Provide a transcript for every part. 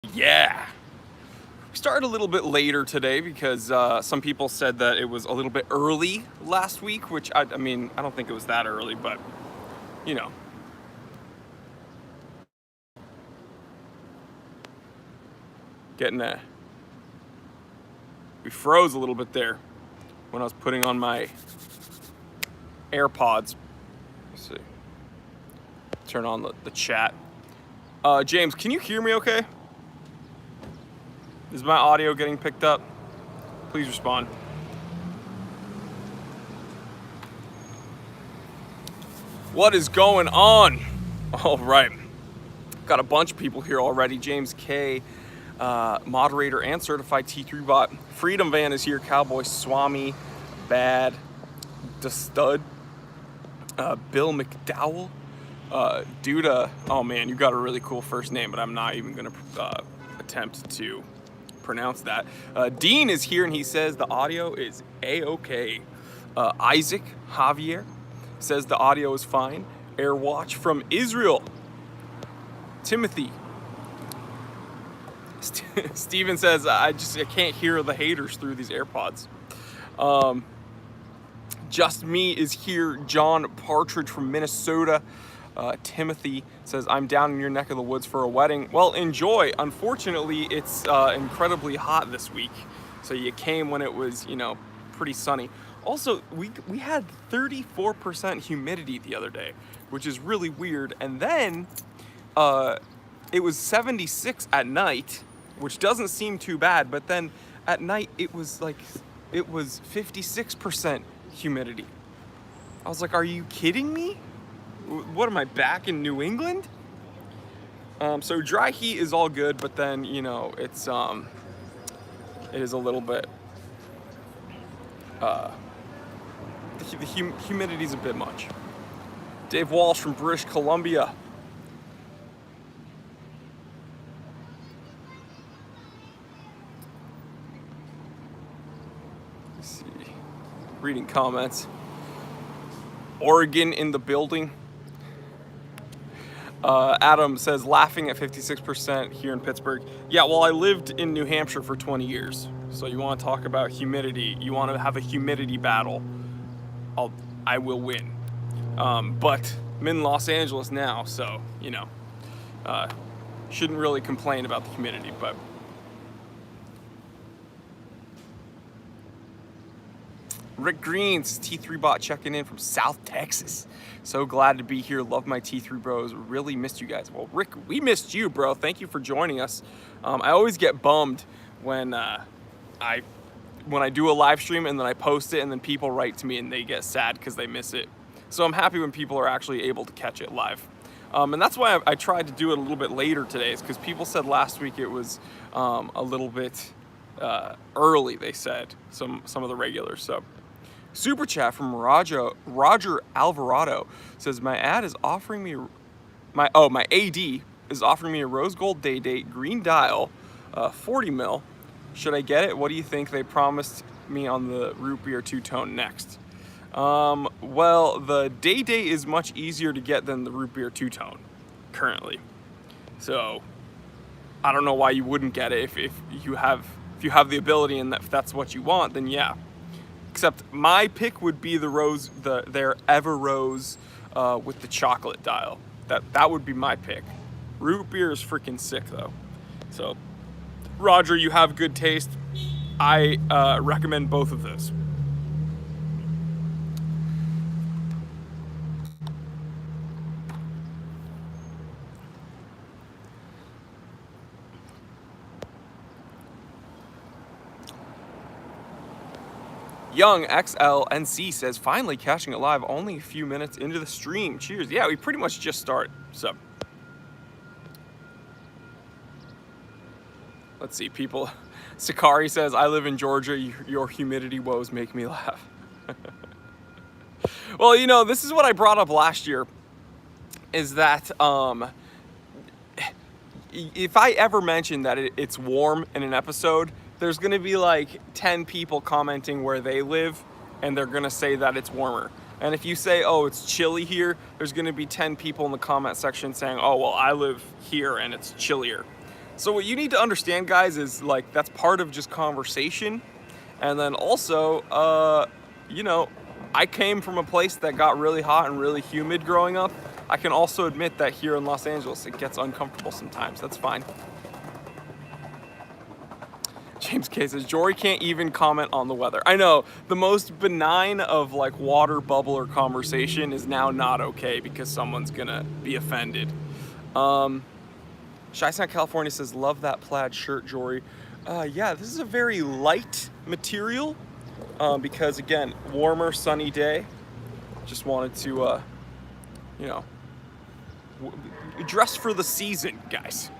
Yeah. We started a little bit later today because some people said that it was a little bit early last week, which I mean, I don't think it was that early, but you know, getting a. We froze a little bit there when I was putting on my AirPods. Let's see. Turn on the chat. James, can you hear me okay? Is my audio getting picked up? Please respond. What is going on? All right. Got a bunch of people here already. James K, moderator and certified T3 bot. Freedom Van is here. Cowboy Swami, Bad, the Stud, Bill McDowell, Duda. Oh man, you got a really cool first name, but I'm not even gonna attempt to pronounce that. Dean is here and he says the audio is A-OK. Isaac Javier says the audio is fine. Airwatch from Israel. Timothy. Steven says I can't hear the haters through these AirPods. Just Me is here. John Partridge from Minnesota. Timothy says, I'm down in your neck of the woods for a wedding. Well, enjoy. Unfortunately, it's incredibly hot this week. So you came when it was, pretty sunny. Also, we had 34% humidity the other day, which is really weird. And then it was 76 at night, which doesn't seem too bad. But then at night, it was 56% humidity. I was like, are you kidding me? What am I, back in New England? So dry heat is all good, but then it is a little bit the humidity's a bit much. Dave Walsh from British Columbia. Let's see. Reading comments. Oregon in the building. Adam says, laughing at 56% here in Pittsburgh. Yeah, well, I lived in New Hampshire for 20 years. So you want to talk about humidity, you want to have a humidity battle, I will win. But I'm in Los Angeles now, so, shouldn't really complain about the humidity, but. Rick Greens, T3 bot checking in from South Texas. So glad to be here. Love my T3 bros. Really missed you guys. Well, Rick, we missed you, bro. Thank you for joining us. I always get bummed when I do a live stream and then I post it and then people write to me and they get sad because they miss it. So I'm happy when people are actually able to catch it live. And that's why I tried to do it a little bit later today, is because people said last week it was a little bit early, they said, some of the regulars. So. Super chat from Roger Alvarado says, my AD is offering me a rose gold day date green dial, 40 mil. Should I get it? What do you think they promised me on the root beer two-tone next? Well, the day date is much easier to get than the root beer two-tone currently. So I don't know why you wouldn't get it if you have the ability and if that's what you want, then yeah. Except my pick would be their Ever Rose with the chocolate dial. That would be my pick. Root beer is freaking sick though. So, Roger, you have good taste. I recommend both of those. Young XLNC says, finally catching it live, only a few minutes into the stream. Cheers. Yeah, we pretty much just started. So, let's see, people. Sakari says, I live in Georgia. Your humidity woes make me laugh. Well, this is what I brought up last year, is that if I ever mention that it's warm in an episode, there's going to be like 10 people commenting where they live, and they're going to say that it's warmer. And if you say, oh, it's chilly here, there's going to be 10 people in the comment section saying, oh, well, I live here and it's chillier. So what you need to understand, guys, is like that's part of just conversation. And then also, you know, I came from a place that got really hot and really humid growing up. I can also admit that here in Los Angeles, it gets uncomfortable sometimes. That's fine. James K says, Jory can't even comment on the weather. I know, the most benign of like water bubbler conversation is now not okay because someone's gonna be offended. Chi-Town, California says, love that plaid shirt, Jory. Yeah, this is a very light material because again, warmer, sunny day. Just wanted to, you know, dress for the season, guys.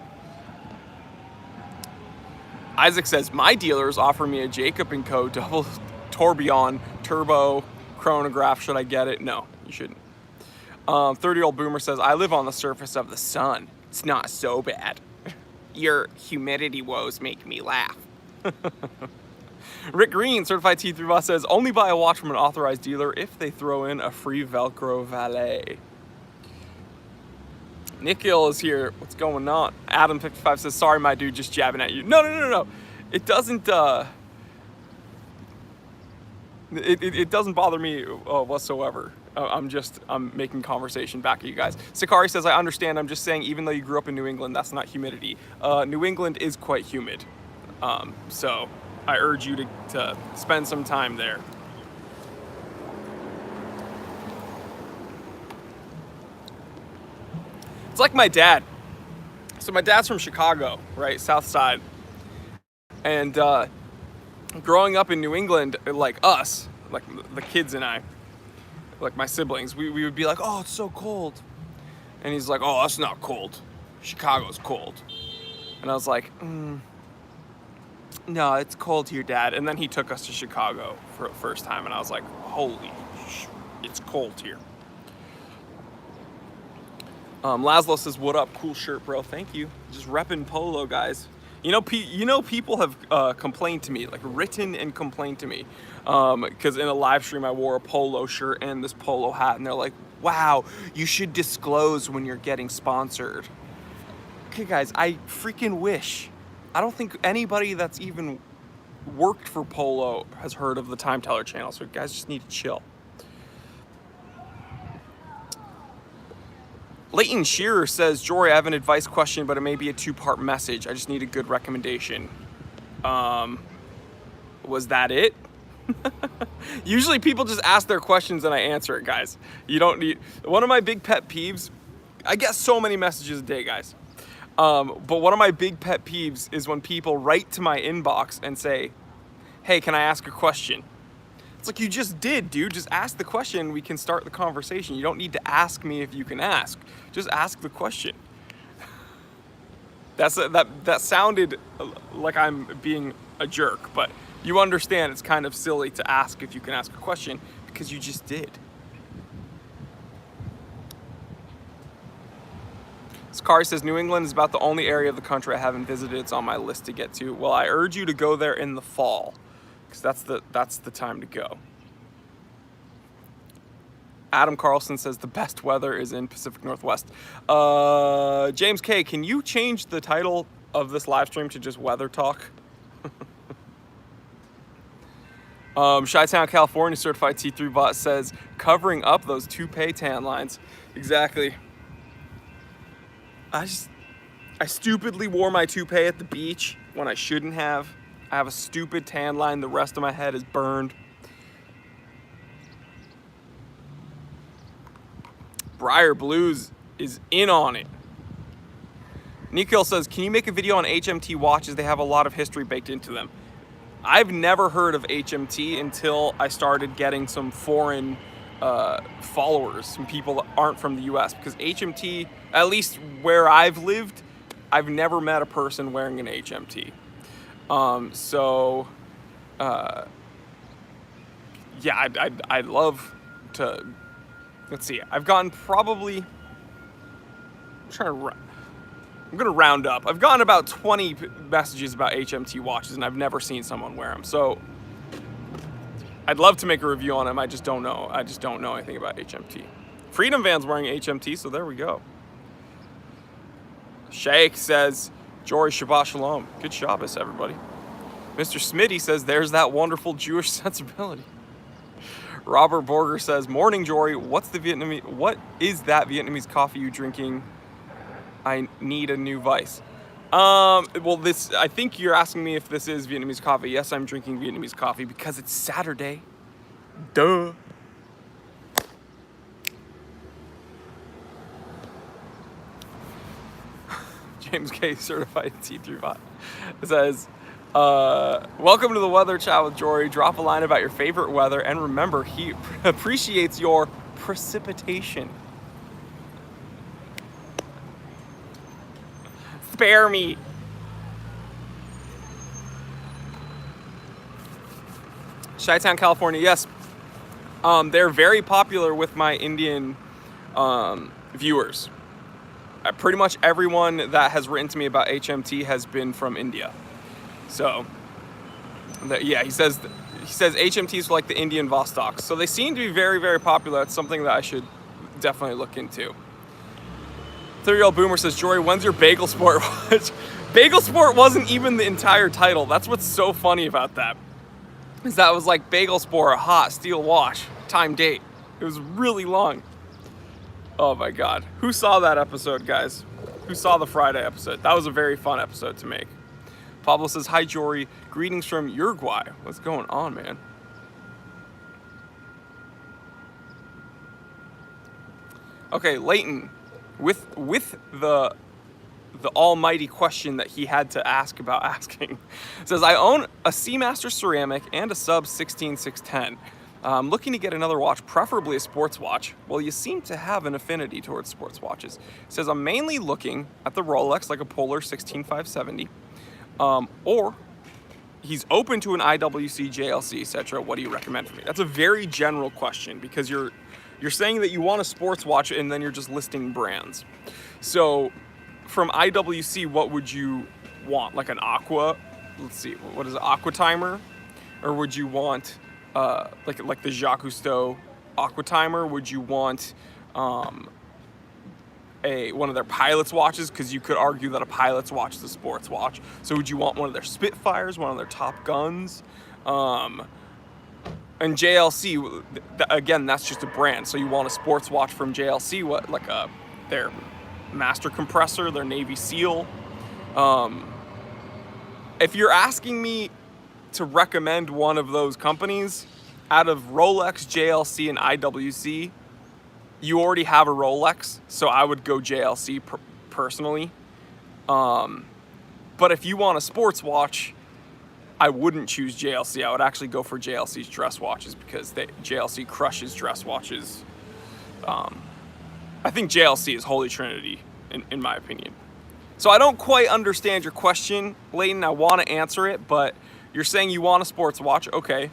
Isaac says, my dealers offer me a Jacob & Co. double tourbillon turbo chronograph. Should I get it? No, you shouldn't. 30-year-old boomer says, I live on the surface of the sun. It's not so bad. Your humidity woes make me laugh. Rick Green, certified T3 boss, says, only buy a watch from an authorized dealer if they throw in a free Velcro valet. Nick Gill is here. What's going on? Adam55 says, sorry, my dude, just jabbing at you. No. It doesn't, it doesn't bother me whatsoever. I'm making conversation back at you guys. Sakari says, I understand. I'm just saying, even though you grew up in New England, that's not humidity. New England is quite humid. So I urge you to spend some time there. It's like my dad. So my dad's from Chicago, right? South Side. And growing up in New England, like us, like the kids and I, like my siblings, we would be like, oh, it's so cold. And he's like, oh, that's not cold. Chicago's cold. And I was like, no, it's cold here, Dad. And then he took us to Chicago for the first time. And I was like, holy, it's cold here. Laszlo says, what up? Cool shirt, bro. Thank you. Just repping polo, guys. You know, people have complained to me, like written and complained to me, because in a live stream I wore a polo shirt and this polo hat, and they're like, wow, you should disclose when you're getting sponsored. Okay, guys, I freaking wish. I don't think anybody that's even worked for Polo has heard of the Time Teller channel, so you guys just need to chill. Leighton Shearer says, Jory, I have an advice question, but it may be a two-part message. I just need a good recommendation. Was that it? Usually people just ask their questions and I answer it, guys. You don't need... One of my big pet peeves, I get so many messages a day, guys. But one of my big pet peeves is when people write to my inbox and say, hey, can I ask a question? It's like, you just did, dude. Just ask the question. We can start the conversation. You don't need to ask me if you can ask. Just ask the question. That sounded like I'm being a jerk, but you understand it's kind of silly to ask if you can ask a question because you just did. Sakari says, New England is about the only area of the country I haven't visited. It's on my list to get to. Well, I urge you to go there in the fall, because that's the time to go. Adam Carlson says the best weather is in Pacific Northwest. James K, can you change the title of this live stream to just weather talk? Chi-Town, California certified T3 bot says covering up those toupee tan lines. Exactly. I stupidly wore my toupee at the beach when I shouldn't have. I have a stupid tan line. The rest of my head is burned. Briar Blues is in on it. Nikhil says, can you make a video on HMT watches? They have a lot of history baked into them. I've never heard of HMT until I started getting some foreign followers, some people that aren't from the US, because HMT, at least where I've lived, I've never met a person wearing an HMT. Yeah, I'd love to, let's see, I've gotten probably, I'm gonna round up. I've gotten about 20 messages about HMT watches and I've never seen someone wear them. So I'd love to make a review on them. I just don't know. I just don't know anything about HMT. Freedom Van's wearing HMT, so there we go. Shake says, Jory, Shabbat Shalom. Good Shabbos, everybody. Mr. Smitty says, there's that wonderful Jewish sensibility. Robert Borger says, morning, Jory. What is that Vietnamese coffee you drinking? I need a new vice. Well, I think you're asking me if this is Vietnamese coffee. Yes, I'm drinking Vietnamese coffee because it's Saturday. Duh. James K. certified T3 bot. It says, welcome to the Weather Chat with Jory. Drop a line about your favorite weather, and remember, he appreciates your precipitation. Spare me. Chi-Town, California. Yes, they're very popular with my Indian viewers. Pretty much everyone that has written to me about HMT has been from India. So, yeah, he says HMTs are like the Indian Vostoks. So they seem to be very, very popular. It's something that I should definitely look into. 30-year-old Boomer says, Jory, when's your Bagel Sport watch? Bagel Sport wasn't even the entire title. That's what's so funny about that. Is that was like Bagel Sport, hot, steel wash, time, date. It was really long. Oh my God. Who saw that episode, guys? Who saw the Friday episode? That was a very fun episode to make. Pablo says, hi, Jory. Greetings from Uruguay. What's going on, man? Okay, Leighton, with the almighty question that he had to ask about asking, says, I own a Seamaster ceramic and a Sub 16610. I'm looking to get another watch, preferably a sports watch. Well, you seem to have an affinity towards sports watches. It says, I'm mainly looking at the Rolex, like a Polar 16570, or he's open to an IWC, JLC, etc. What do you recommend for me? That's a very general question because you're saying that you want a sports watch and then you're just listing brands. So from IWC, what would you want? Like an Aqua? Let's see, what is it? Aqua Timer? Or would you want like the Jacques Cousteau Aqua Timer? Would you want one of their Pilot's watches? Because you could argue that a Pilot's watch is a sports watch. So would you want one of their Spitfires, one of their Top Guns? And JLC, again, that's just a brand. So you want a sports watch from JLC, what, like their Master Compressor, their Navy SEAL. If you're asking me to recommend one of those companies, out of Rolex, JLC, and IWC, you already have a Rolex, so I would go JLC personally. But if you want a sports watch, I wouldn't choose JLC. I would actually go for JLC's dress watches because JLC crushes dress watches. I think JLC is Holy Trinity, in my opinion. So I don't quite understand your question, Leighton. I want to answer it, but you're saying you want a sports watch, okay.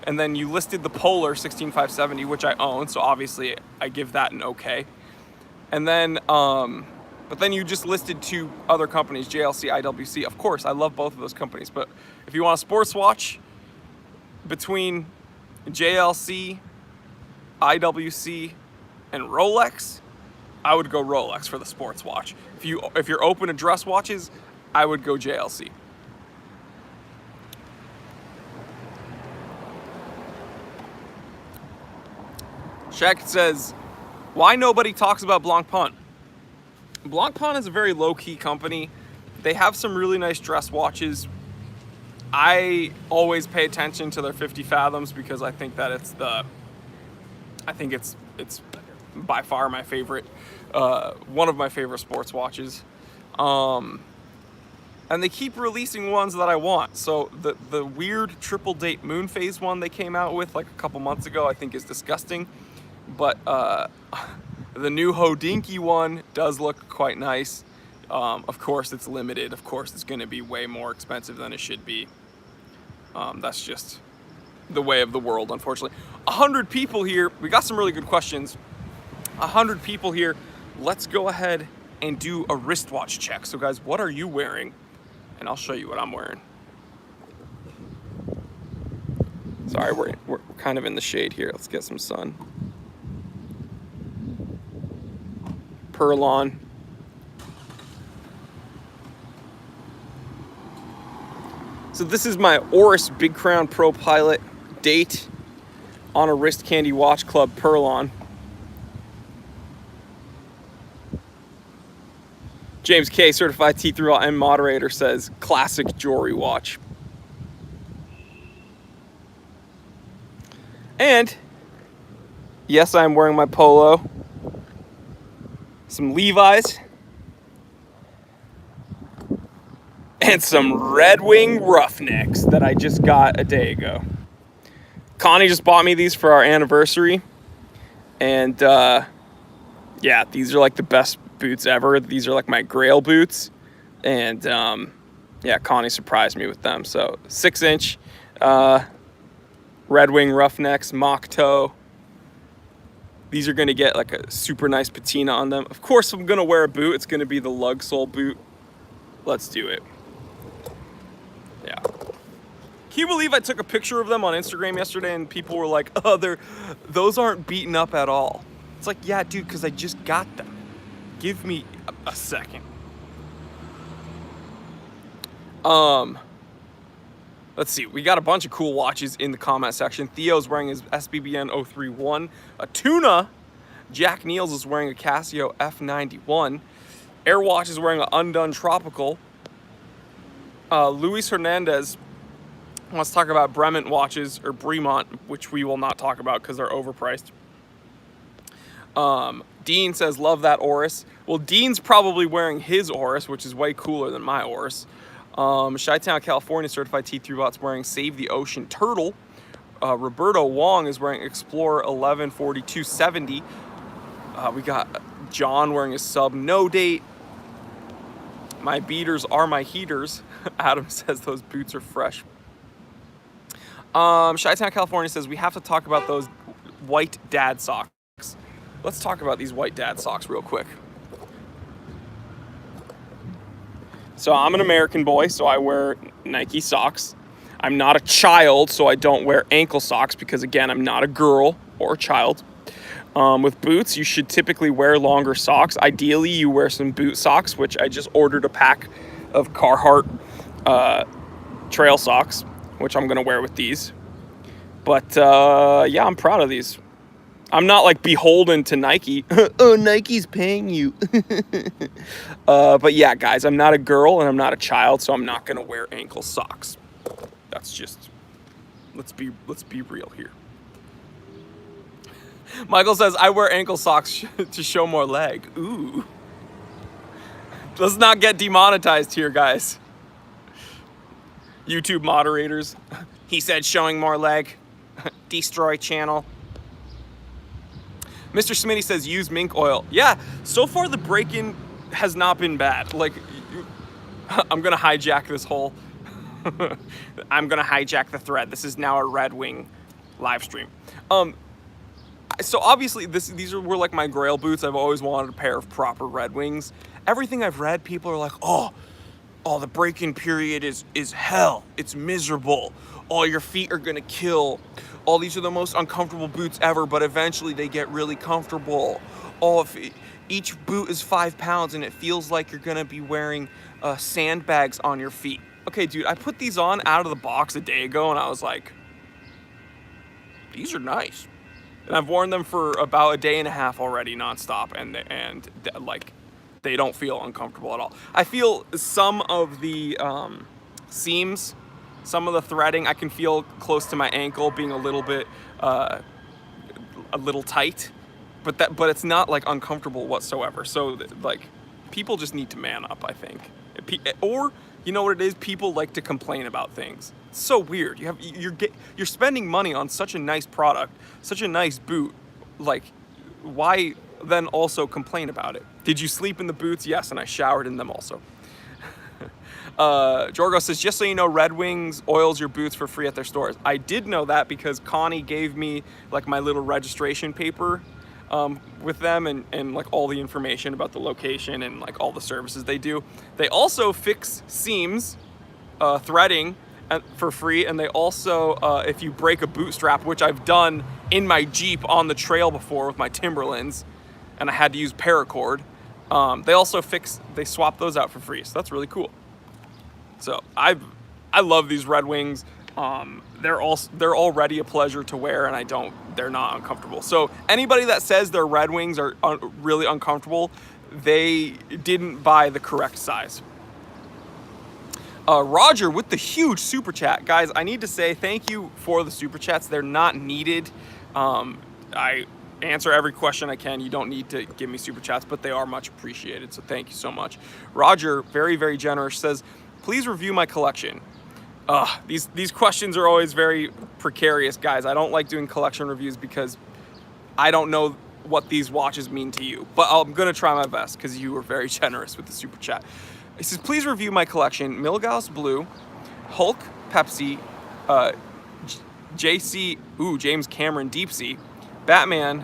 And then you listed the Polar 16570, which I own, so obviously I give that an okay. And then, but then you just listed two other companies, JLC, IWC. Of course, I love both of those companies, but if you want a sports watch between JLC, IWC, and Rolex, I would go Rolex for the sports watch. If you're open to dress watches, I would go JLC. Shaq says, why nobody talks about Blancpain? Blancpain is a very low-key company. They have some really nice dress watches. I always pay attention to their 50 Fathoms because I think that it's by far my favorite, one of my favorite sports watches. And they keep releasing ones that I want. So the weird triple date moon phase one they came out with like a couple months ago, I think is disgusting. But the new Hodinkee one does look quite nice. Of course it's limited. Of course it's going to be way more expensive than it should be. That's just the way of the world, unfortunately. 100 people here. We got some really good questions. 100 people here. Let's go ahead and do a wristwatch check. So guys, what are you wearing? And I'll show you what I'm wearing. Sorry, we're kind of in the shade here. Let's get some sun. Perlon. So this is my Oris Big Crown Pro Pilot date on a Wrist Candy Watch Club Perlon. James K, certified T3M moderator, says classic jewelry watch. And yes, I'm wearing my polo, some Levi's, and some Red Wing Roughnecks that I just got a day ago. Connie just bought me these for our anniversary, and yeah, these are like the best boots ever. These are like my Grail boots, and yeah, Connie surprised me with them. So 6-inch Red Wing Roughnecks, mock toe. These are gonna get like a super nice patina on them. Of course, I'm gonna wear a boot. It's gonna be the lug sole boot. Let's do it. Yeah. Can you believe I took a picture of them on Instagram yesterday and people were like, oh, those aren't beaten up at all. It's like, yeah, dude, because I just got them. Give me a second. Let's see. We got a bunch of cool watches in the comment section. Theo's wearing his SBBN 031. A Tuna. Jack Niels is wearing a Casio F91. Airwatch is wearing an Undone Tropical. Luis Hernandez wants to talk about Bremont watches, or Bremont, which we will not talk about because they're overpriced. Dean says, love that Oris. Well, Dean's probably wearing his Oris, which is way cooler than my Oris. Chi-Town, California, certified T3 Bot's wearing Save the Ocean Turtle. Roberto Wong is wearing Explorer 114270. We got John wearing his sub No Date. My beaters are my heaters. Adam says those boots are fresh. Chi-Town, California says we have to talk about those white dad socks. Let's talk about these white dad socks real quick. So I'm an American boy, so I wear Nike socks. I'm not a child, so I don't wear ankle socks because, again, I'm not a girl or a child. With boots, you should typically wear longer socks. Ideally, you wear some boot socks, which I just ordered a pack of Carhartt trail socks, which I'm going to wear with these. But, yeah, I'm proud of these. I'm not, like, beholden to Nike. Oh, Nike's paying you. But, yeah, guys, I'm not a girl and I'm not a child, so I'm not going to wear ankle socks. That's just, let's be real here. Michael says, I wear ankle socks to show more leg. Ooh. Let's not get demonetized here, guys. YouTube moderators. He said showing more leg. Destroy channel. Mr. Smitty says use mink oil. Yeah, so far the break-in has not been bad. Like, I'm gonna hijack this whole... I'm gonna hijack the thread. This is now a Red Wing live stream. So obviously these were like my Grail boots. I've always wanted a pair of proper Red Wings. Everything I've read, people are like, oh, the break-in period is hell. It's miserable. Oh, your feet are gonna kill. Oh, these are the most uncomfortable boots ever, but eventually they get really comfortable. Oh, each boot is 5 pounds and it feels like you're gonna be wearing sandbags on your feet. Okay, dude, I put these on out of the box a day ago and I was like, these are nice. And I've worn them for about a day and a half already nonstop, and like, they don't feel uncomfortable at all. I feel some of the seams, some of the threading, I can feel close to my ankle being a little bit, a little tight, but it's not like uncomfortable whatsoever. So like, people just need to man up, I think. Or, you know what it is? People like to complain about things. It's so weird. You're spending money on such a nice product, such a nice boot. Like, why then also complain about it? Did you sleep in the boots? Yes, and I showered in them also. Jorgo says, just so you know, Red Wings oils your boots for free at their stores. I did know that because Connie gave me like my little registration paper with them and like all the information about the location and like all the services they do. They also fix seams, threading for free, and they also, if you break a boot strap, which I've done in my Jeep on the trail before with my Timberlands, and I had to use paracord, they also swap those out for free, so that's really cool. So I love these Red Wings. They're already a pleasure to wear, and they're not uncomfortable. So anybody that says their Red Wings are really uncomfortable, they didn't buy the correct size. Roger with the huge super chat. Guys, I need to say thank you for the super chats. They're not needed. I answer every question I can. You don't need to give me super chats, but they are much appreciated. So thank you so much. Roger, very, very generous, says, please review my collection. These questions are always very precarious, guys. I don't like doing collection reviews because I don't know what these watches mean to you. But I'm going to try my best because you were very generous with the super chat. He says, please review my collection. Milgauss Blue, Hulk Pepsi, James Cameron Deep Sea, Batman,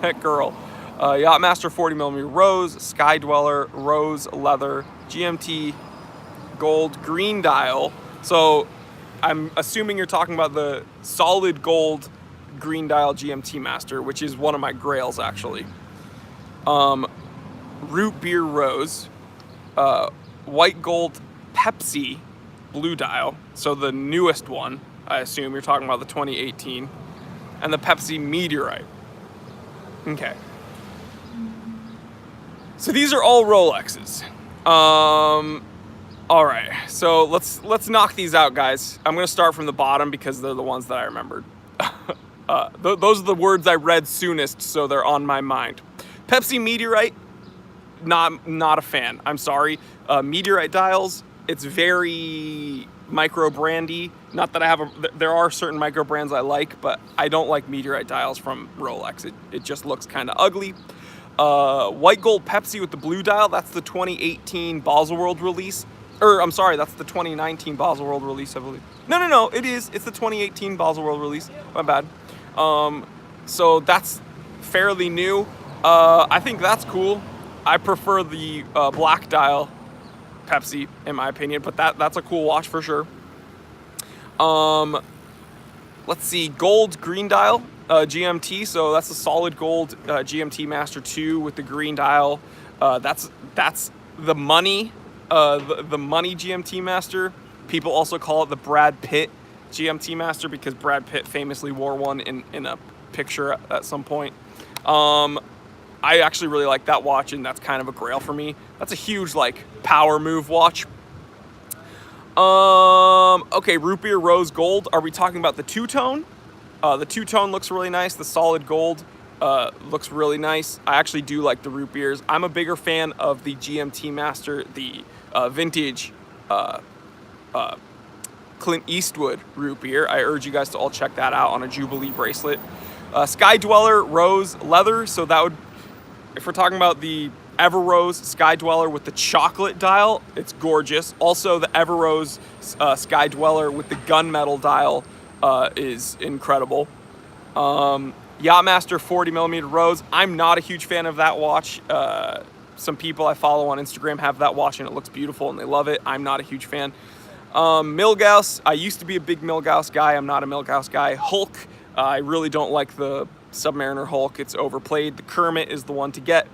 Batgirl, Yachtmaster 40mm Rose, Sky Dweller, Rose Leather, GMT Gold, Green Dial. So I'm assuming you're talking about the solid gold Green Dial GMT Master, which is one of my grails actually. Root Beer Rose, White Gold Pepsi Blue Dial, so the newest one, I assume you're talking about the 2018, and the Pepsi Meteorite. Okay. So these are all Rolexes. All right, so let's knock these out, guys. I'm gonna start from the bottom because they're the ones that I remembered. Those are the words I read soonest, so they're on my mind. Pepsi Meteorite, not a fan. I'm sorry. Meteorite dials, it's very micro brandy. Not that there are certain micro brands I like, but I don't like Meteorite dials from Rolex. It just looks kind of ugly. White Gold Pepsi with the blue dial, that's the 2018 Baselworld release. I'm sorry, that's the 2019 Baselworld release, I believe. No, it's the 2018 Baselworld release. My bad. So that's fairly new. I think that's cool. I prefer the black dial Pepsi, in my opinion, but that's a cool watch for sure. Let's see, gold green dial GMT. So that's a solid gold GMT Master 2 with the green dial. That's the money, the money GMT Master. People also call it the Brad Pitt GMT Master because Brad Pitt famously wore one in a picture at some point. I actually really like that watch, and that's kind of a grail for me. That's a huge, like, power move watch. Okay, Root Beer Rose Gold. Are we talking about the two-tone? The two-tone looks really nice. The solid gold looks really nice. I actually do like the Root Beers. I'm a bigger fan of the GMT Master, the vintage Clint Eastwood Root Beer. I urge you guys to all check that out on a Jubilee bracelet. Sky Dweller Rose Leather. So that would, if we're talking about the Everrose Sky Dweller with the chocolate dial, it's gorgeous. Also, the Everrose Sky Dweller with the gunmetal dial is incredible. Yachtmaster 40mm Rose. I'm not a huge fan of that watch. Some people I follow on Instagram have that watch, and it looks beautiful, and they love it. I'm not a huge fan. Milgauss. I used to be a big Milgauss guy. I'm not a Milgauss guy. Hulk. I really don't like the Submariner Hulk. It's overplayed. The Kermit is the one to get.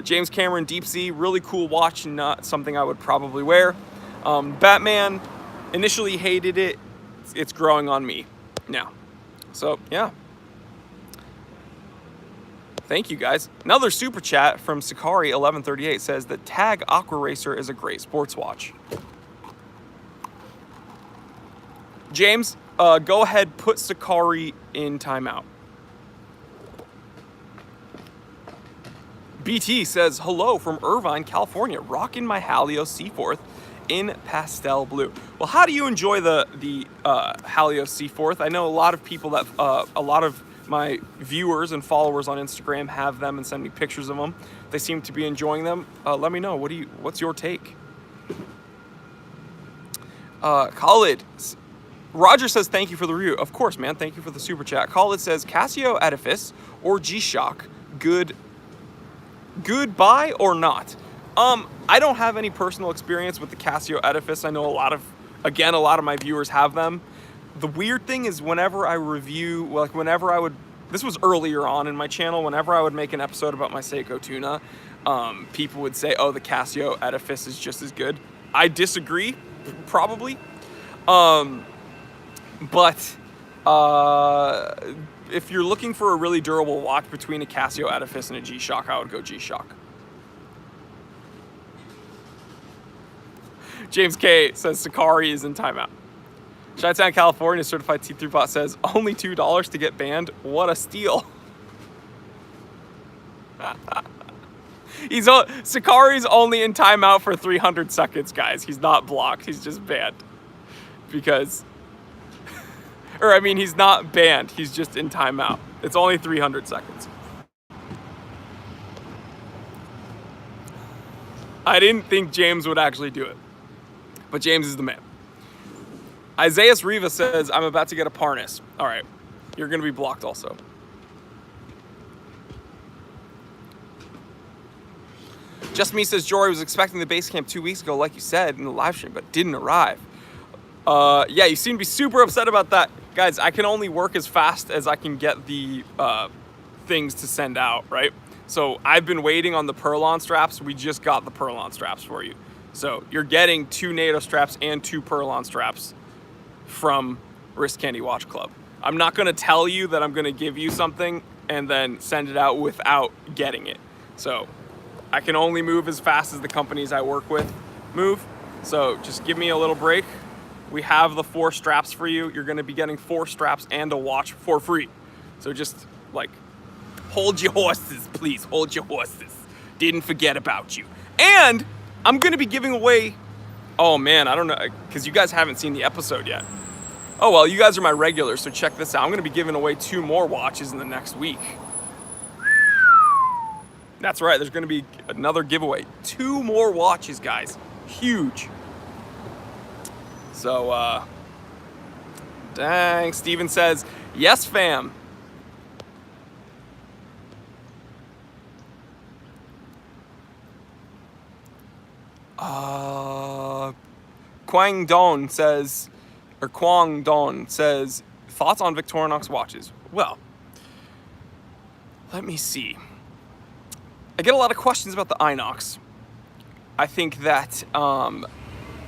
James Cameron Deep Sea, really cool watch, not something I would probably wear. Batman, initially hated it. It's growing on me now. So, yeah. Thank you, guys. Another super chat from Sakari1138 says that Tag Aqua Racer is a great sports watch. James, go ahead, put Sakari in timeout. BT says, hello from Irvine, California, rocking my Halios Seaforth in pastel blue. Well, how do you enjoy the Halios Seaforth? I know a lot of people that, a lot of my viewers and followers on Instagram have them and send me pictures of them. They seem to be enjoying them. Let me know, what's your take? Khalid, Roger says, thank you for the review. Of course, man, thank you for the super chat. Khalid says, Casio Edifice or G-Shock, goodbye or not? I don't have any personal experience with the Casio Edifice. I know a lot of my viewers have them. The weird thing is whenever I review, like whenever I would, this was earlier on in my channel, whenever I would make an episode about my Seiko tuna, people would say, oh, the Casio Edifice is just as good. I disagree. probably. But if you're looking for a really durable watch between a Casio Edifice and a G-Shock, I would go G-Shock. James K says Sakari is in timeout. Chi-Town, California, certified T3 bot says only $2 to get banned. What a steal. Sakari's only in timeout for 300 seconds, guys. He's not blocked. He's just banned. Because, or I mean, he's not banned. He's just in timeout. It's only 300 seconds. I didn't think James would actually do it. But James is the man. Isaiah Riva says, I'm about to get a Parnas. All right. You're going to be blocked also. Just Me says, Jory was expecting the base camp 2 weeks ago, like you said, in the live stream, but didn't arrive. Yeah, you seem to be super upset about that. Guys, I can only work as fast as I can get the things to send out, right? So I've been waiting on the Perlon straps. We just got the Perlon straps for you. So you're getting 2 NATO straps and 2 Perlon straps from Wrist Candy Watch Club. I'm not going to tell you that I'm going to give you something and then send it out without getting it. So I can only move as fast as the companies I work with move. So just give me a little break. We have the 4 straps for you. You're going to be getting 4 straps and a watch for free. So just like hold your horses, please. Hold your horses. Didn't forget about you. And I'm going to be giving away, oh man, I don't know, because you guys haven't seen the episode yet. Oh, well, you guys are my regulars, so check this out. I'm going to be giving away 2 more watches in the next week. That's right, there's going to be another giveaway. 2 more watches, guys. Huge. So, dang, Steven says, yes, fam. Kwang Don says, thoughts on Victorinox watches? Well, let me see. I get a lot of questions about the Inox. I think that the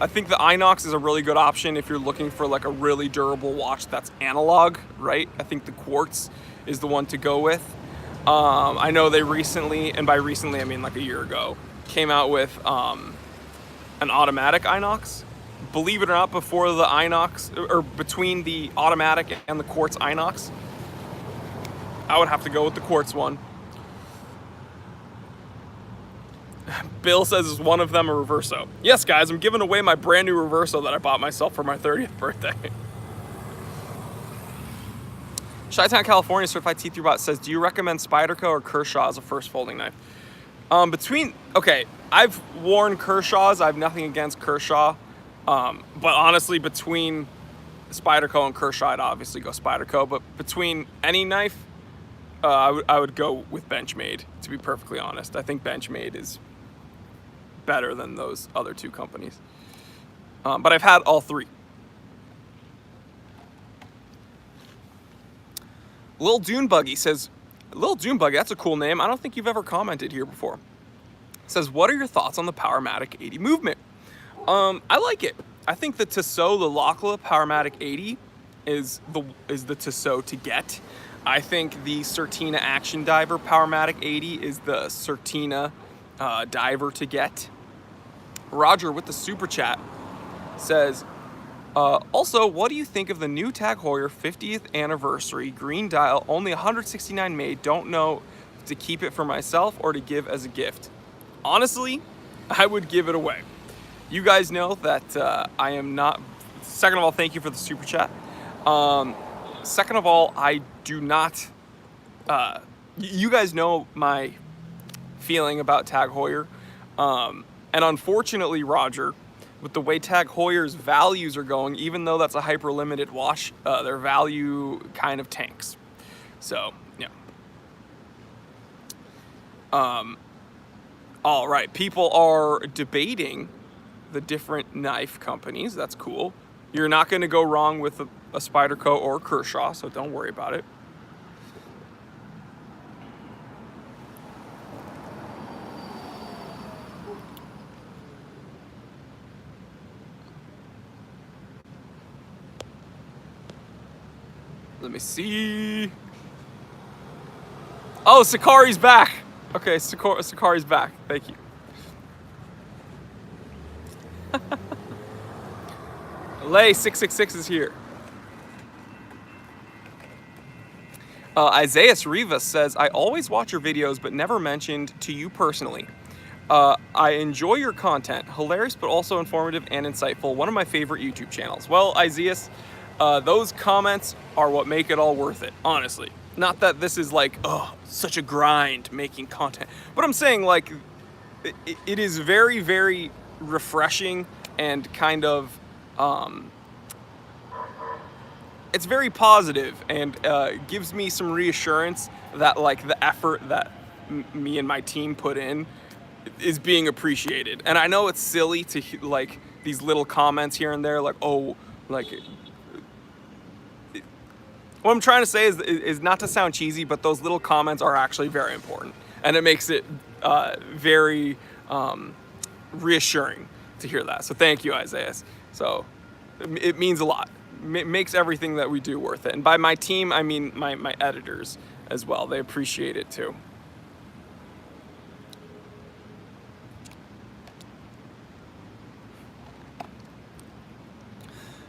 Inox is a really good option if you're looking for like a really durable watch that's analog, right? I think the Quartz is the one to go with. I know they recently, and by recently I mean like a year ago, came out with an automatic Inox. Believe it or not, before the Inox, or between the automatic and the Quartz Inox, I would have to go with the Quartz one. Bill says, is one of them a Reverso? Yes, guys, I'm giving away my brand new Reverso that I bought myself for my 30th birthday. Chi-Town, California, certified T3 bot says, do you recommend Spyderco or Kershaw as a first folding knife? Okay, I've worn Kershaws. I have nothing against Kershaw. But honestly, between Spyderco and Kershaw, I'd obviously go Spyderco. But between any knife, I would go with Benchmade, to be perfectly honest. I think Benchmade is better than those other 2 companies. But I've had all 3. Lil Dune Buggy says, Lil Dune Buggy, that's a cool name. I don't think you've ever commented here before. Says, what are your thoughts on the Powermatic 80 movement? I like it. I think the Tissot, the Lockla Powermatic 80 is the Tissot to get. I think the Certina Action Diver Powermatic 80 is the Certina diver to get. Roger with the super chat says, also, what do you think of the new Tag Heuer 50th anniversary green dial, only 169 made, don't know to keep it for myself or to give as a gift? Honestly, I would give it away. You guys know that I am not, second of all, thank you for the super chat. Second of all, I do not, you guys know my feeling about Tag Heuer. And unfortunately, Roger, with the way Tag Heuer's values are going, even though that's a hyper limited watch, their value kind of tanks. So, yeah. All right, people are debating the different knife companies. That's cool. You're not going to go wrong with a Spyderco or Kershaw, so don't worry about it. Let me see. Oh, Sakari's back. Okay, Sakari's back. Thank you. Lay 666 is here. Isaiah Rivas says, I always watch your videos, but never mentioned to you personally. I enjoy your content. Hilarious, but also informative and insightful. One of my favorite YouTube channels. Well, Isaiah, those comments are what make it all worth it, honestly. Not that this is like, oh, such a grind making content. But I'm saying, like, it is very, very refreshing and kind of, it's very positive and gives me some reassurance that, like, the effort that me and my team put in is being appreciated. And I know it's silly to, like, these little comments here and there, like, oh, like, what I'm trying to say is not to sound cheesy, but those little comments are actually very important. And it makes it very reassuring to hear that. So thank you, Isaiah. So it means a lot. It makes everything that we do worth it. And by my team, I mean my editors as well. They appreciate it too.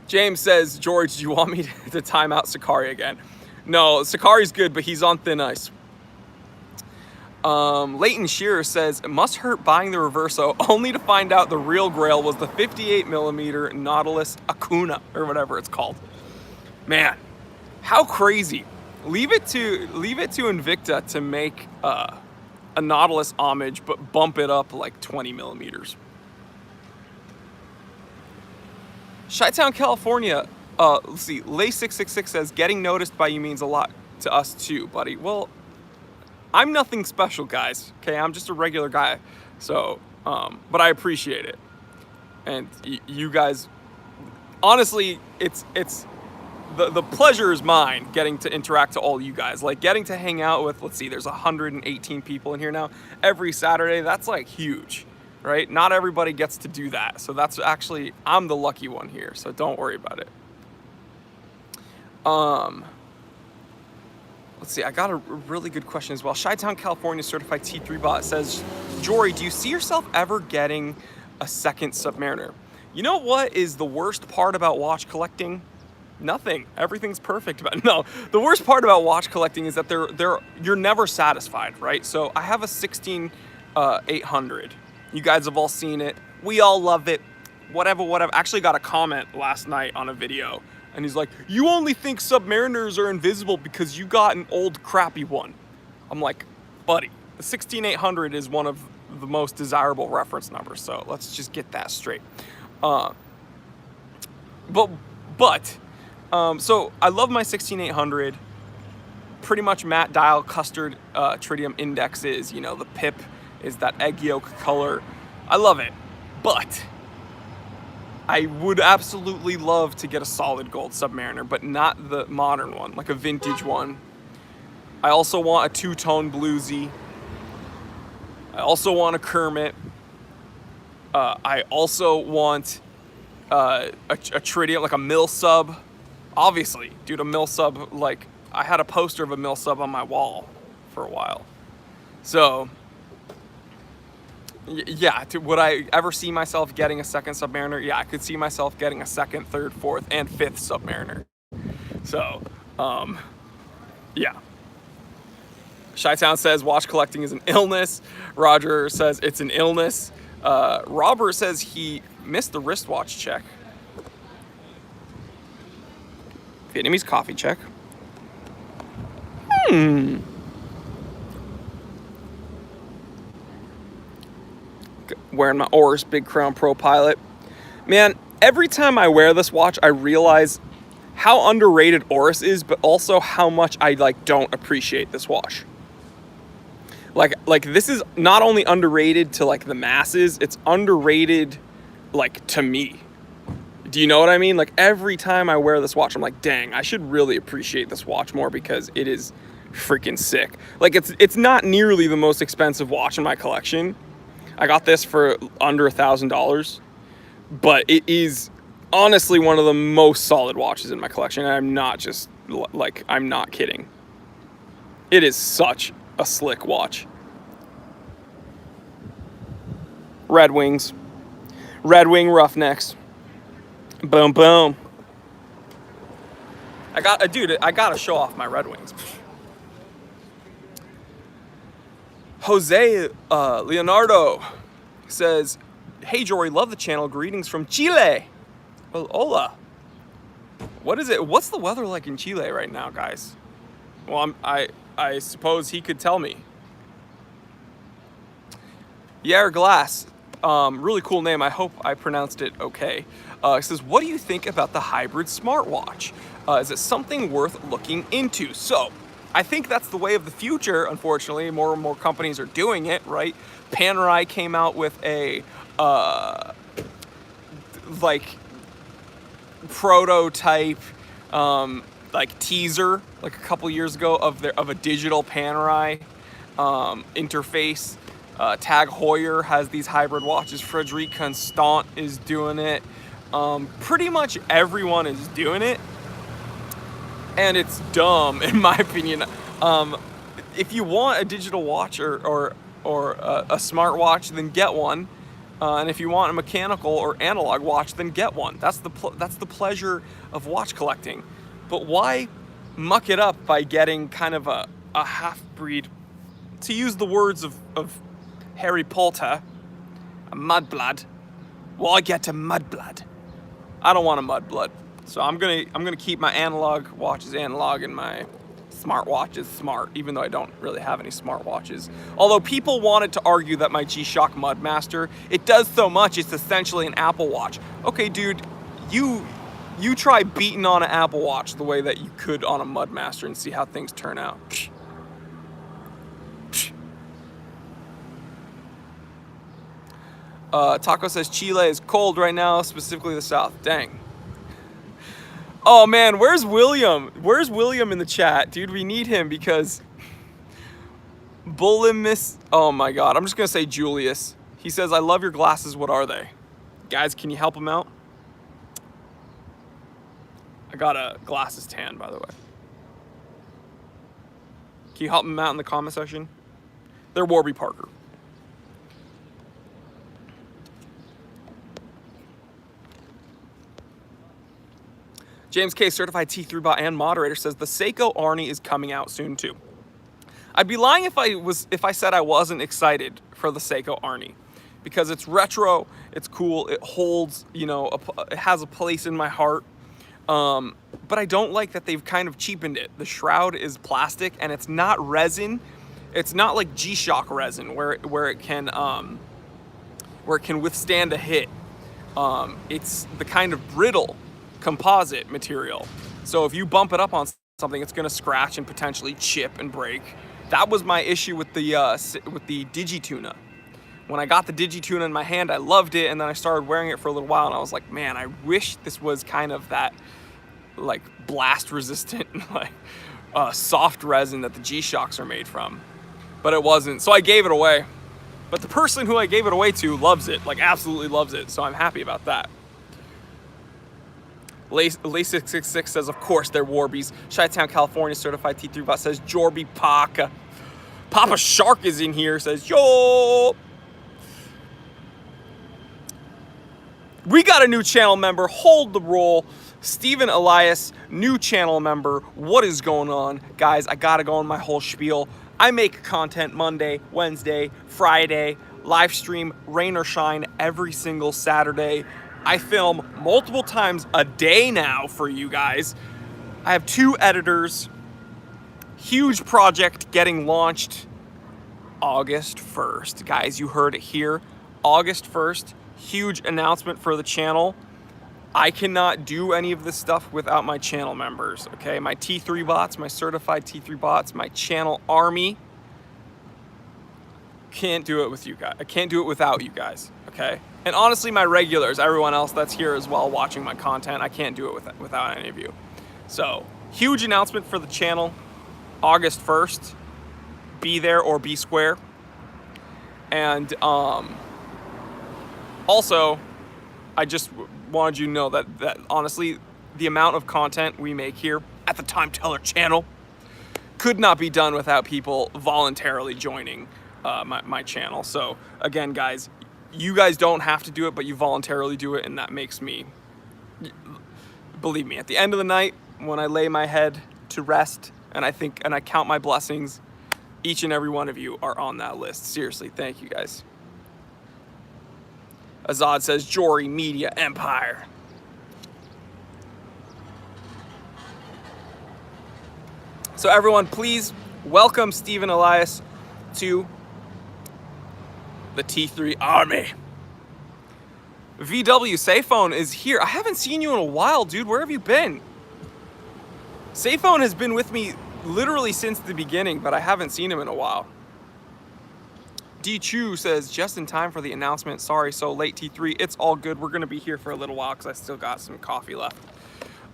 James says, George, do you want me to time out Sakari again? No, Sakari's good, but he's on thin ice. Leighton Shearer says, it must hurt buying the Reverso only to find out the real grail was the 58mm Nautilus Acuna, or whatever it's called. Man, how crazy. Leave it to Invicta to make a Nautilus homage, but bump it up like 20mm. Chi-Town, California, let's see, Lay666 says, getting noticed by you means a lot to us too, buddy. Well, I'm nothing special, guys, okay? I'm just a regular guy, so, but I appreciate it. And you guys, honestly, it's the pleasure is mine getting to interact to all you guys. Like, getting to hang out with, let's see, there's 118 people in here now. Every Saturday, that's, like, huge. Right? Not everybody gets to do that. So that's actually, I'm the lucky one here. So don't worry about it. Let's see. I got a really good question as well. Chi-Town, California certified T3 bot says, Jory, do you see yourself ever getting a second Submariner? You know what is the worst part about watch collecting? Nothing. Everything's perfect about it. No, the worst part about watch collecting is that you're never satisfied, right? So I have a 16800. You guys have all seen it. We all love it. Whatever. Actually got a comment last night on a video. And he's like, you only think Submariners are invisible because you got an old crappy one. I'm like, buddy, the 16800 is one of the most desirable reference numbers. So let's just get that straight. So I love my 16800. Pretty much matte dial custard tritium indexes. You know, the pip is that egg yolk color. I love it, but I would absolutely love to get a solid gold Submariner, but not the modern one, like a vintage one. I also want a two-tone bluesy. I also want a Kermit. I also want a tritium, like a mill sub. Obviously, dude, a mill sub, like, I had a poster of a mill sub on my wall for a while. So, yeah, would I ever see myself getting a second Submariner? Yeah, I could see myself getting a second, third, fourth, and fifth Submariner. So, yeah. Chi-Town says watch collecting is an illness. Roger says it's an illness. Robert says he missed the wristwatch check. Vietnamese coffee check. Wearing my Oris Big Crown Pro Pilot. Man, every time I wear this watch, I realize how underrated Oris is, but also how much I don't appreciate this watch. Like this is not only underrated to the masses, it's underrated to me. Do you know what I mean? Like every time I wear this watch, I'm like, dang, I should really appreciate this watch more because it is freaking sick. Like it's not nearly the most expensive watch in my collection. I got this for under $1,000, but it is Honestly, one of the most solid watches in my collection. And I'm not just, like, I'm not kidding. It is such a slick watch. Red Wings. Red Wing Roughnecks. Boom, boom. I gotta show off my Red Wings. Jose Leonardo says, "Hey Jory, love the channel. Greetings from Chile." Well, hola. What is it? What's the weather like in Chile right now, guys? Well, I suppose he could tell me. Yair Glass, really cool name. I hope I pronounced it okay. It says, "What do you think about the hybrid smartwatch? Is it something worth looking into?" So, I think that's the way of the future. Unfortunately, more and more companies are doing it, right? Panerai came out with a like prototype, like teaser, like a couple years ago of a digital Panerai interface. Tag Heuer has these hybrid watches. Frederic Constant is doing it. Pretty much everyone is doing it, and it's dumb in my opinion. If you want a digital watch or a smartwatch, then get one. And if you want a mechanical or analog watch, then get one. That's the pleasure of watch collecting. But why muck it up by getting kind of a half-breed, to use the words of Harry Potter, a mudblood? Why get a mudblood? I don't want a mudblood. So I'm gonna keep my analog watches analog and my smartwatches smart, even though I don't really have any smartwatches. Although people wanted to argue that my G-Shock Mudmaster, it does so much, it's essentially an Apple Watch. Okay, dude, you try beating on an Apple Watch the way that you could on a Mudmaster and see how things turn out. Taco says Chile is cold right now, specifically the south. Dang. Oh man, where's William? Where's William in the chat? Dude, we need him because Bullimus, oh my god, I'm just gonna say Julius. He says, "I love your glasses, what are they?" Guys, can you help him out? I got a glasses tan, by the way. Can you help him out in the comment section? They're Warby Parker. James K, certified T3 bot and moderator, says the Seiko Arnie is coming out soon too. I'd be lying if I said I wasn't excited for the Seiko Arnie, because it's retro, it's cool, it holds, you know, it has a place in my heart. But I don't like that they've kind of cheapened it. The shroud is plastic and it's not resin. It's not like G-Shock resin where it can withstand a hit. It's the kind of brittle composite material. So if you bump it up on something, it's gonna scratch and potentially chip and break. That was my issue with the Digituna. When I got the Digituna in my hand, I loved it, and then I started wearing it for a little while, and I was like, man, I wish this was kind of that like blast resistant, like soft resin that the G-Shocks are made from. But it wasn't, so I gave it away. But the person who I gave it away to loves it, like absolutely loves it, so I'm happy about that. Lay666 says, of course, they're Warbies. Chi-Town, California, certified T3 bot says, Jorby Paka. Papa Shark is in here, says, yo. We got a new channel member. Hold the roll. Stephen Elias, new channel member. What is going on? Guys, I gotta go on my whole spiel. I make content Monday, Wednesday, Friday, live stream, rain or shine, every single Saturday. I film multiple times a day now for you guys. I have 2 editors. Huge project getting launched August 1st. Guys, you heard it here. August 1st. Huge announcement for the channel. I cannot do any of this stuff without my channel members, okay? My T3 bots, my certified T3 bots, my channel army. Can't do it with you guys. I can't do it without you guys, okay? And honestly, my regulars, everyone else that's here as well watching my content, I can't do it without any of you. So, huge announcement for the channel, August 1st. Be there or be square. And also, I just wanted you to know that honestly, the amount of content we make here at the Time Teller channel could not be done without people voluntarily joining my channel. So again, guys, you guys don't have to do it, but you voluntarily do it, and that makes me, believe me, at the end of the night, when I lay my head to rest and I count my blessings, each and every one of you are on that list. Seriously, thank you guys. Azad says, Jory Media Empire. So everyone, please welcome Stephen Elias to the T3 Army. VW, Sayphone is here. I haven't seen you in a while, dude. Where have you been? Sayphone has been with me literally since the beginning, but I haven't seen him in a while. D Chu says, just in time for the announcement. Sorry, so late, T3. It's all good. We're going to be here for a little while because I still got some coffee left.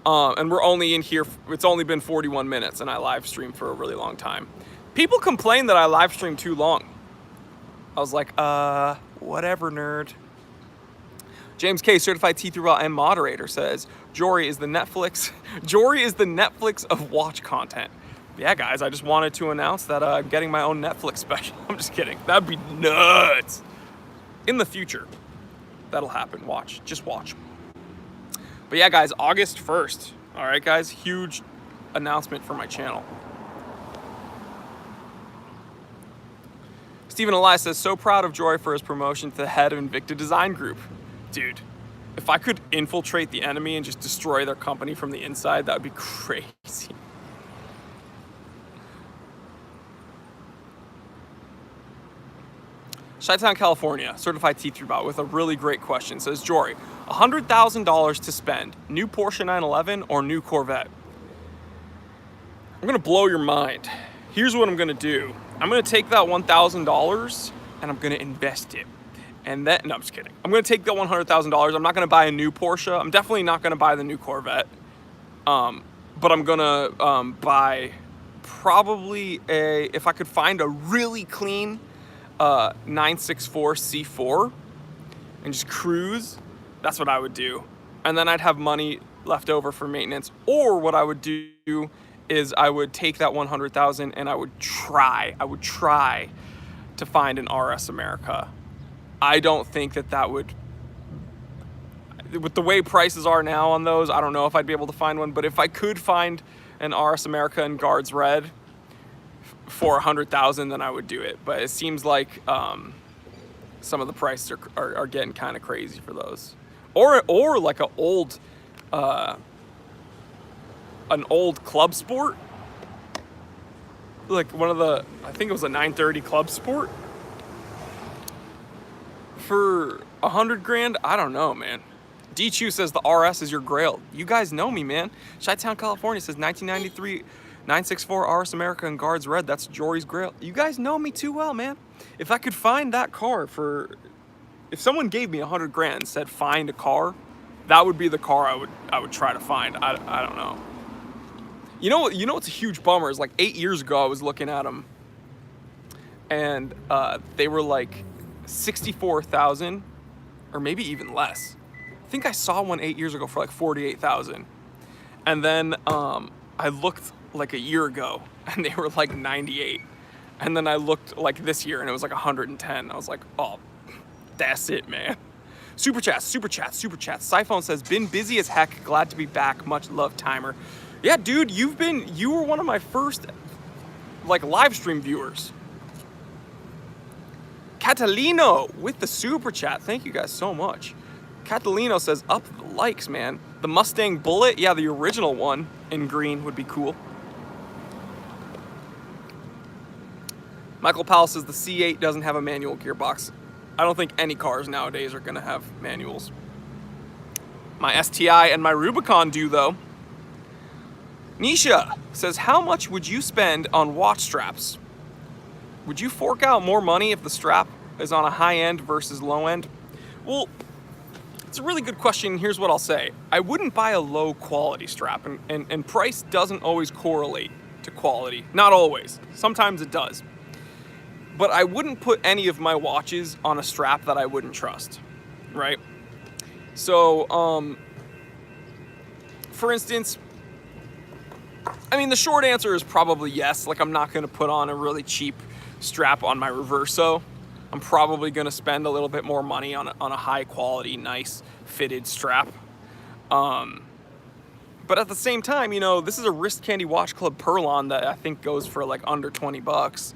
And we're only in here, it's only been 41 minutes, and I live streamed for a really long time. People complain that I live stream too long. I was like, whatever, nerd. James K, certified T3 and moderator, says, Jory is the Netflix of watch content. Yeah, guys, I just wanted to announce that I'm getting my own Netflix special. I'm just kidding. That'd be nuts. In the future, that'll happen. Watch. Just watch. But yeah, guys, August 1st. All right, guys, huge announcement for my channel. Stephen Elias says, so proud of Jory for his promotion to the head of Invicta Design Group. Dude, if I could infiltrate the enemy and just destroy their company from the inside, that would be crazy. Chi-Town, California, certified T3 bot with a really great question. Says, Jory, $100,000 to spend, new Porsche 911 or new Corvette? I'm gonna blow your mind. Here's what I'm gonna do. I'm gonna take that $1,000 and I'm gonna invest it. And then, no, I'm just kidding. I'm gonna take that $100,000. I'm not gonna buy a new Porsche. I'm definitely not gonna buy the new Corvette. But I'm gonna buy probably if I could find a really clean 964 C4 and just cruise, that's what I would do. And then I'd have money left over for maintenance. Or what I would do is I would take that 100,000 and I would try to find an RS America. I don't think that would, with the way prices are now on those, I don't know if I'd be able to find one, but if I could find an RS America in Guards Red for 100,000, then I would do it. But it seems like some of the prices are getting kind of crazy for those. Or like an old Club Sport, like one of the, I think it was a 930 Club Sport for 100 grand. I don't know, man. D Chu says the RS is your grail. You guys know me, man. Chi-Town, California says 1993 964 RS America in Guards Red. That's Jory's grail. You guys know me too well, man. If I could find that car if someone gave me 100 grand and said find a car, that would be the car I would try to find. I don't know. You know what's a huge bummer is, like 8 years ago I was looking at them and they were like 64,000 or maybe even less. I think I saw one 8 years ago for like 48,000. And then I looked like a year ago and they were like 98. And then I looked like this year and it was like 110. I was like, oh, that's it, man. Super chat. Siphone says, been busy as heck. Glad to be back. Much love, Timer. Yeah, dude, you were one of my first like live stream viewers. Catalino with the super chat. Thank you guys so much. Catalino says, up the likes, man. The Mustang Bullet, yeah, the original one in green would be cool. Michael Powell says the C8 doesn't have a manual gearbox. I don't think any cars nowadays are gonna have manuals. My STI and my Rubicon do, though. Nisha says, how much would you spend on watch straps? Would you fork out more money if the strap is on a high end versus low end? Well, it's a really good question. Here's what I'll say. I wouldn't buy a low quality strap, and price doesn't always correlate to quality. Not always. Sometimes it does. But I wouldn't put any of my watches on a strap that I wouldn't trust, right? So, for instance, I mean, the short answer is probably yes. Like, I'm not going to put on a really cheap strap on my Reverso. I'm probably going to spend a little bit more money on a high quality, nice fitted strap. But at the same time, you know, this is a Wrist Candy Watch Club Perlon that I think goes for like under 20 bucks.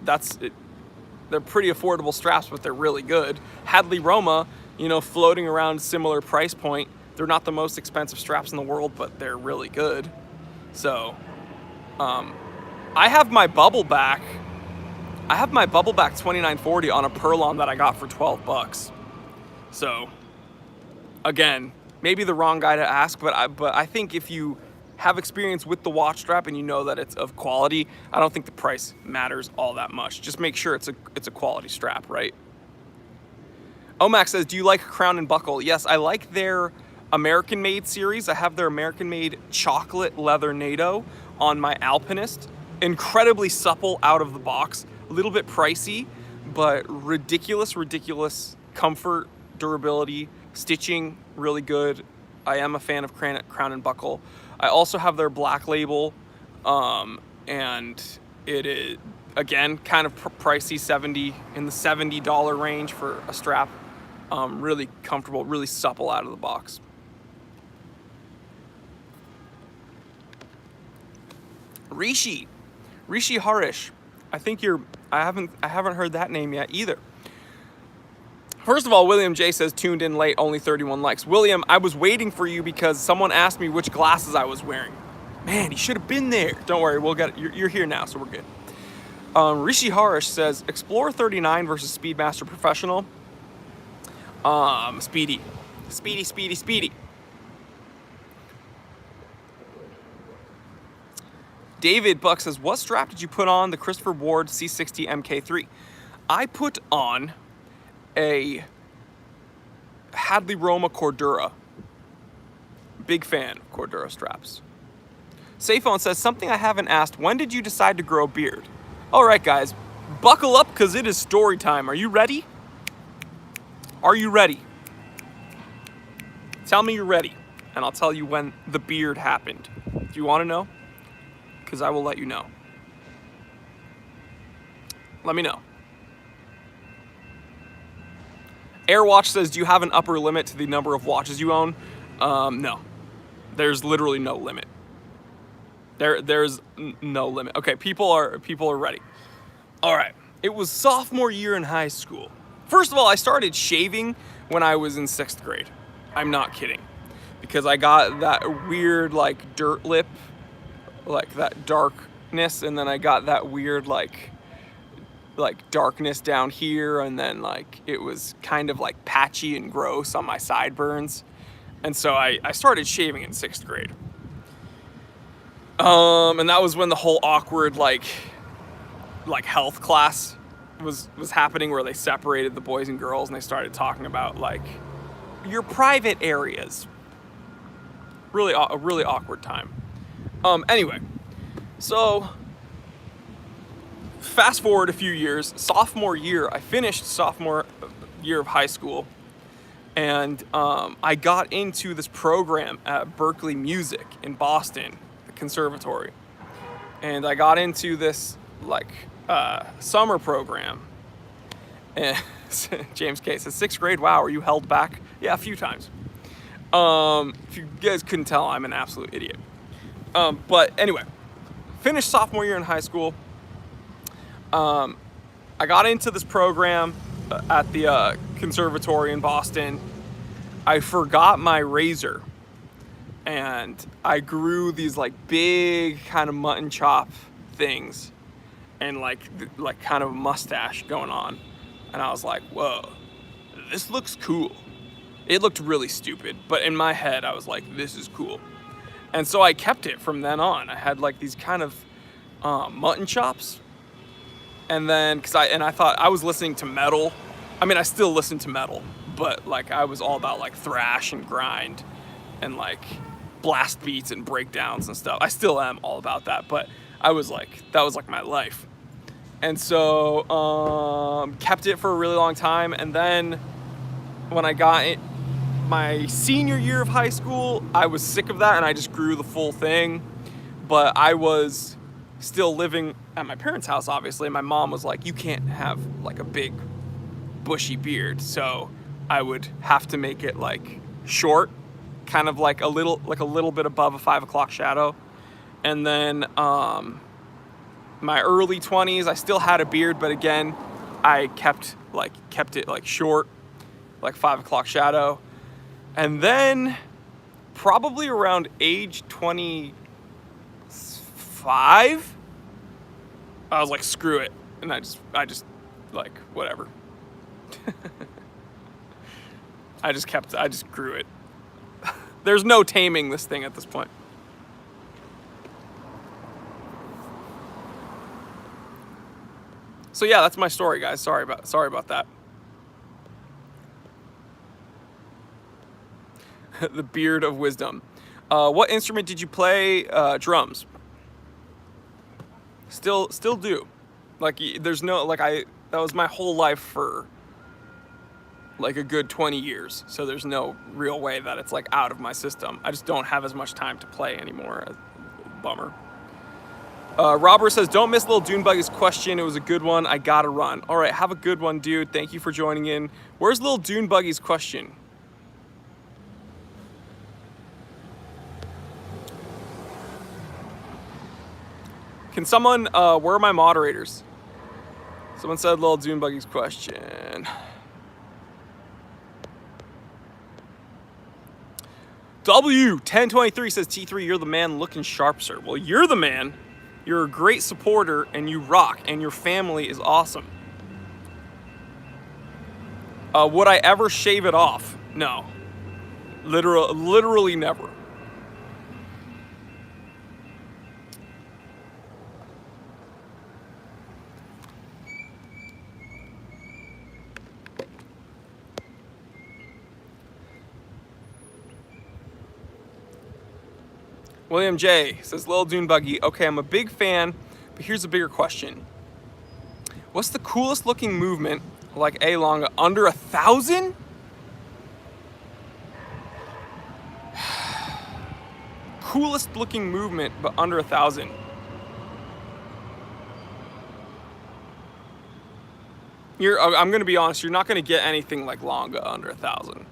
They're pretty affordable straps, but they're really good. Hadley Roma, you know, floating around similar price point. They're not the most expensive straps in the world, but they're really good. So, I have my Bubble Back 2940 on a Perlon that I got for 12 bucks. So, again, maybe the wrong guy to ask, but I think if you have experience with the watch strap and you know that it's of quality, I don't think the price matters all that much. Just make sure it's a quality strap, right? Omax says, do you like Crown and Buckle? Yes, I like their American Made series. I have their American Made chocolate leather NATO on my Alpinist. Incredibly supple out of the box, a little bit pricey, but ridiculous comfort, durability, stitching, really good. I am a fan of Crown and Buckle. I also have their Black Label, and it is, again, kind of pricey, in the $70 range for a strap. Really comfortable, really supple out of the box. Rishi Harish. I haven't heard that name yet either. First of all, William J says, tuned in late, only 31 likes. William, I was waiting for you because someone asked me which glasses I was wearing. Man, he should have been there. Don't worry, we'll get it. You're here now, so we're good. Rishi Harish says, Explorer 39 versus Speedmaster Professional. Speedy. David Buck says, what strap did you put on the Christopher Ward C60 MK3? I put on a Hadley Roma Cordura. Big fan of Cordura straps. Sayphone says, something I haven't asked, when did you decide to grow a beard? All right, guys, buckle up because it is story time. Are you ready? Are you ready? Tell me you're ready, and I'll tell you when the beard happened. Do you want to know? Because I will let you know. Let me know. Airwatch says, do you have an upper limit to the number of watches you own? No. There's literally no limit. There's no limit. Okay, people are ready. All right. It was sophomore year in high school. First of all, I started shaving when I was in 6th grade. I'm not kidding. Because I got that weird, like, dirt lip, like that darkness, and then I got that weird, like darkness down here, and then, like, it was kind of, like, patchy and gross on my sideburns. And so I started shaving in 6th grade. And that was when the whole awkward, like health class was happening, where they separated the boys and girls and they started talking about, like, your private areas. Really, a really awkward time. Anyway, so fast forward a few years, sophomore year, I finished sophomore year of high school, and I got into this program at Berkeley Music in Boston, the conservatory. And I got into this, like, summer program. And James K says, 6th grade, wow, are you held back? Yeah, a few times. If you guys couldn't tell, I'm an absolute idiot. But anyway, finished sophomore year in high school. I got into this program at the conservatory in Boston. I forgot my razor, and I grew these, like, big kind of mutton chop things, and like kind of a mustache going on. And I was like, whoa, this looks cool. It looked really stupid, but in my head, I was like, this is cool. And so I kept it from then on. I had, like, these kind of mutton chops. And then, I thought I was listening to metal. I mean, I still listen to metal, but, like, I was all about, like, thrash and grind and, like, blast beats and breakdowns and stuff. I still am all about that, but I was like, that was, like, my life. And so kept it for a really long time, and then when I got it, my senior year of high school, I was sick of that and I just grew the full thing. But I was still living at my parents' house, obviously. My mom was like, you can't have like a big bushy beard. So I would have to make it like short, kind of like a little bit above a 5 o'clock shadow. And then my early 20s, I still had a beard, but again, I kept it like short, like 5 o'clock shadow. And then probably around age 25, I was like, screw it. And I just like, whatever. I just grew it. There's no taming this thing at this point. So yeah, that's my story, guys. Sorry about that. The beard of wisdom. What instrument did you play? Drums. Still do. Like, there's no, like, that was my whole life for like a good 20 years. So there's no real way that it's like out of my system. I just don't have as much time to play anymore. Bummer. Robert says, don't miss Lil Dune Buggy's question. It was a good one. I gotta run. All right, have a good one, dude. Thank you for joining in. Where's Lil Dune Buggy's question? Can someone, where are my moderators? Someone said Lil Dune Buggy's question. W1023 says, T3, you're the man looking sharp, sir. Well, you're the man. You're a great supporter, and you rock, and your family is awesome. Would I ever shave it off? No. Literally never. William J. says, Lil Dune Buggy, okay, I'm a big fan, but here's a bigger question. What's the coolest looking movement, like A-Longa, under 1,000? Coolest looking movement, but under 1,000. I'm gonna be honest, you're not gonna get anything like Longa under 1,000.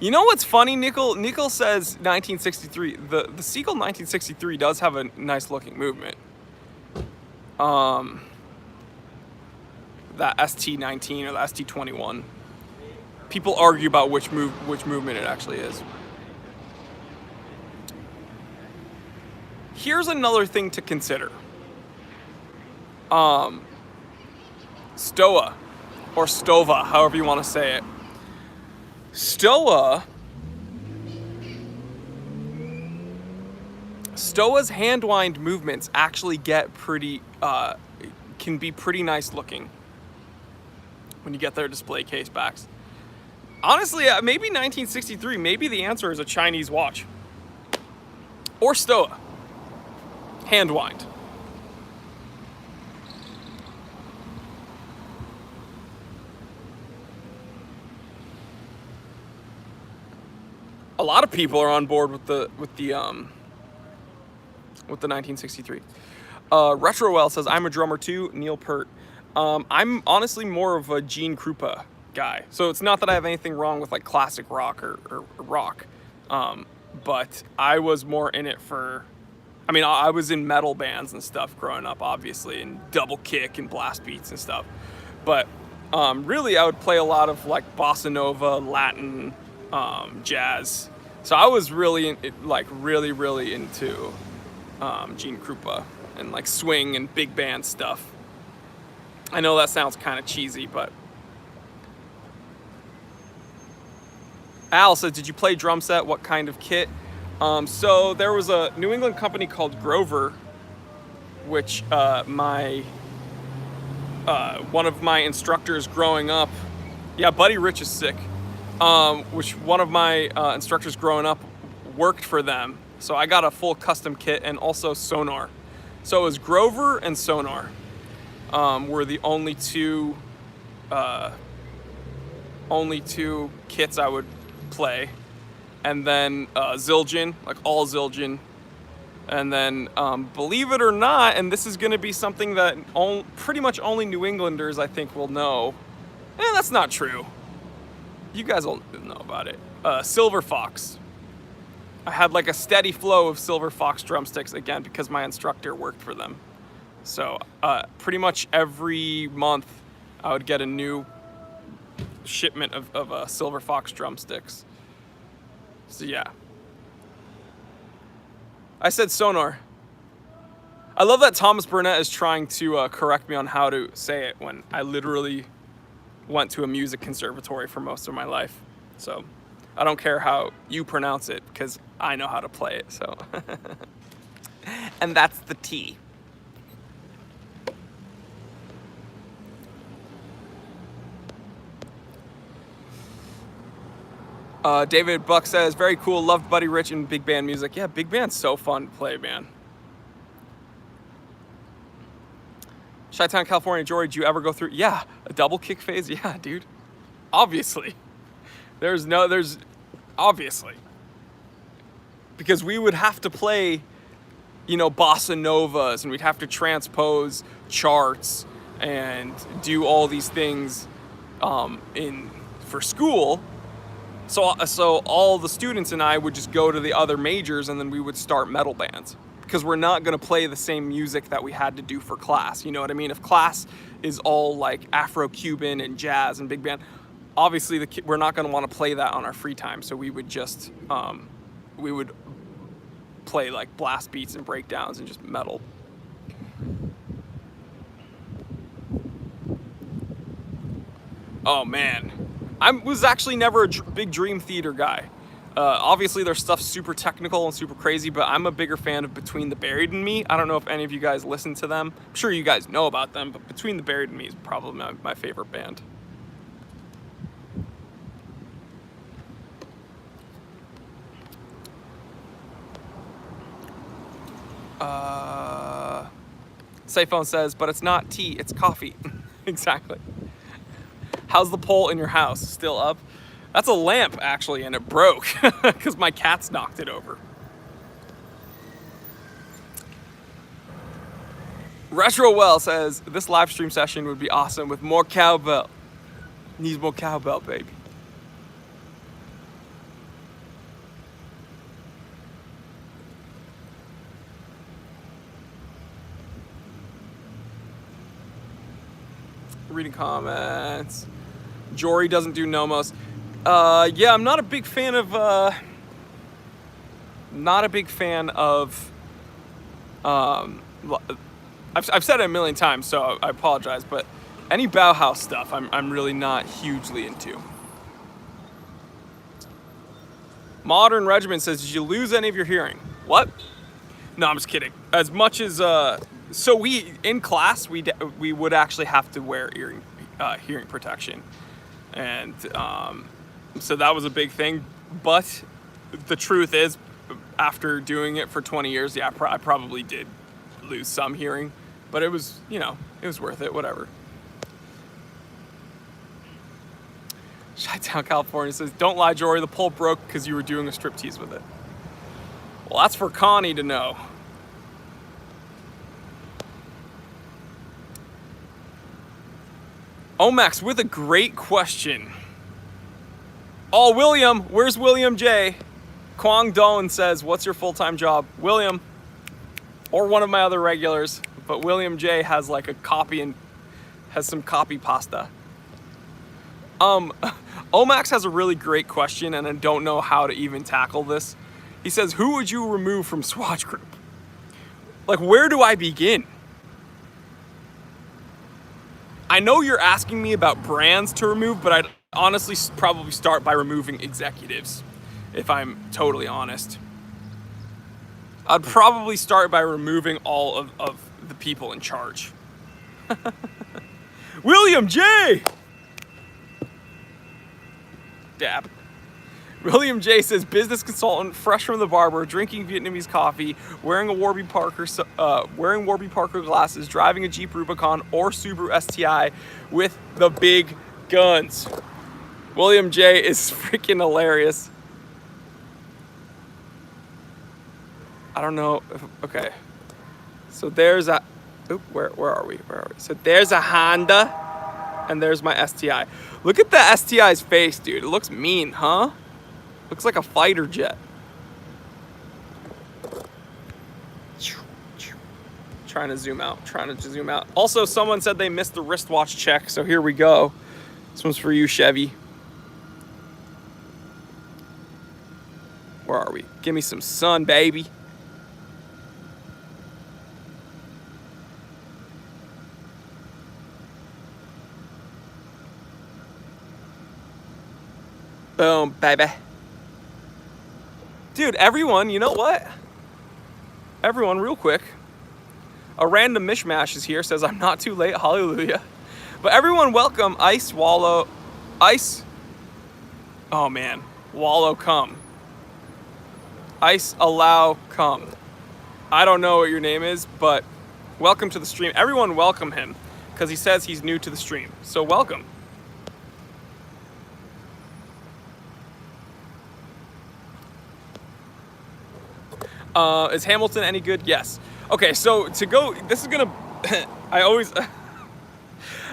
You know what's funny, Nickel? Nickel says 1963. The Seagull 1963 does have a nice looking movement. That ST19 or the ST21. People argue about which movement it actually is. Here's another thing to consider. Stoa or Stova, however you want to say it. Stoa's hand wind movements actually get pretty, can be pretty nice looking when you get their display case backs. Honestly, maybe 1963, maybe the answer is a Chinese watch. Or Stoa. Hand wind. A lot of people are on board with the 1963. Retrowell says, I'm a drummer too. Neil Peart. I'm honestly more of a Gene Krupa guy. So it's not that I have anything wrong with like classic rock or rock. But I was more in it for, I mean, I was in metal bands and stuff growing up, obviously, and double kick and blast beats and stuff. But really, I would play a lot of like bossa nova, Latin, jazz. So I was really really into Gene Krupa and like swing and big band stuff. I know that sounds kind of cheesy, but Al says, did you play drum set? What kind of kit? So there was a New England company called Grover, which one of my instructors growing up, yeah, Buddy Rich is sick. Which one of my instructors growing up worked for them. So I got a full custom kit and also sonar. So it was Grover and Sonar were the only two kits I would play. And then Zildjian, like all Zildjian. And then, believe it or not, and this is going to be something that pretty much only New Englanders, I think, will know. That's not true. You guys will know about it. Silver Fox. I had like a steady flow of Silver Fox drumsticks, again, because my instructor worked for them. So pretty much every month, I would get a new shipment of Silver Fox drumsticks. So yeah. I said Sonar. I love that Thomas Burnett is trying to correct me on how to say it when I literally went to a music conservatory for most of my life. So I don't care how you pronounce it because I know how to play it. So and that's the T. David Buck says, very cool, loved Buddy Rich and big band music. Yeah, big band's so fun to play, man. Chi-Town, California, Jory, did you ever go through? Yeah, a double kick phase? Yeah, dude. Obviously. Obviously. Because we would have to play, bossa novas, and we'd have to transpose charts and do all these things for school. So all the students and I would just go to the other majors, and then we would start metal bands because we're not going to play the same music that we had to do for class. You know what I mean? If class is all like Afro-Cuban and jazz and big band, obviously we're not going to want to play that on our free time. So we would just we would play like blast beats and breakdowns and just metal. Oh man. I was actually never a big Dream Theater guy. Obviously, their stuff's super technical and super crazy, but I'm a bigger fan of Between the Buried and Me. I don't know if any of you guys listen to them. I'm sure you guys know about them, but Between the Buried and Me is probably my favorite band. Sayphone says, but it's not tea, it's coffee. Exactly. How's the pole in your house? Still up? That's a lamp, actually, and it broke because my cats knocked it over. Retro Well says, this live stream session would be awesome with more cowbell. Needs more cowbell, baby. Reading comments. Jory doesn't do Nomos. Yeah, I'm not a big fan of I've said it a million times, so I apologize, but any Bauhaus stuff I'm really not hugely into. Modern Regiment says, did you lose any of your hearing? What? No, I'm just kidding. As much as so we in class we would actually have to wear hearing protection, and so that was a big thing. But the truth is, after doing it for 20 years, yeah, I probably did lose some hearing, but it was it was worth it. Whatever. Chi-Town, California says, don't lie, Jory. The pole broke because you were doing a striptease with it. Well, that's for Connie to know. Omax with a great question. Oh, William, where's William J? Kwang Don says, what's your full-time job? William, or one of my other regulars, but William J has like a copy and has some copy pasta. Omax has a really great question, and I don't know how to even tackle this. He says, who would you remove from Swatch Group? Like, where do I begin? I know you're asking me about brands to remove, but I'd honestly probably start by removing executives, if I'm totally honest. I'd probably start by removing all of the people in charge. William J! Dab. William J says business consultant, fresh from the barber, drinking Vietnamese coffee, wearing Warby Parker glasses, driving a Jeep Rubicon or Subaru STI with the big guns. William J is freaking hilarious. I don't know if, okay. So there's a, where are we? So there's a Honda and there's my STI. Look at the STI's face, dude. It looks mean, huh? Looks like a fighter jet. Trying to zoom out. Also, someone said they missed the wristwatch check, so here we go. This one's for you, Chevy. Where are we? Give me some sun, baby. Boom, baby. Dude, everyone, you know what? Everyone, real quick. A random mishmash is here, says I'm not too late, hallelujah. But everyone welcome Ice Wallow, oh man, Wallow come. Ice Allow come. I don't know what your name is, but welcome to the stream. Everyone welcome him, because he says he's new to the stream. So welcome. Is Hamilton any good? Yes. Okay, so to go, this is gonna, I'm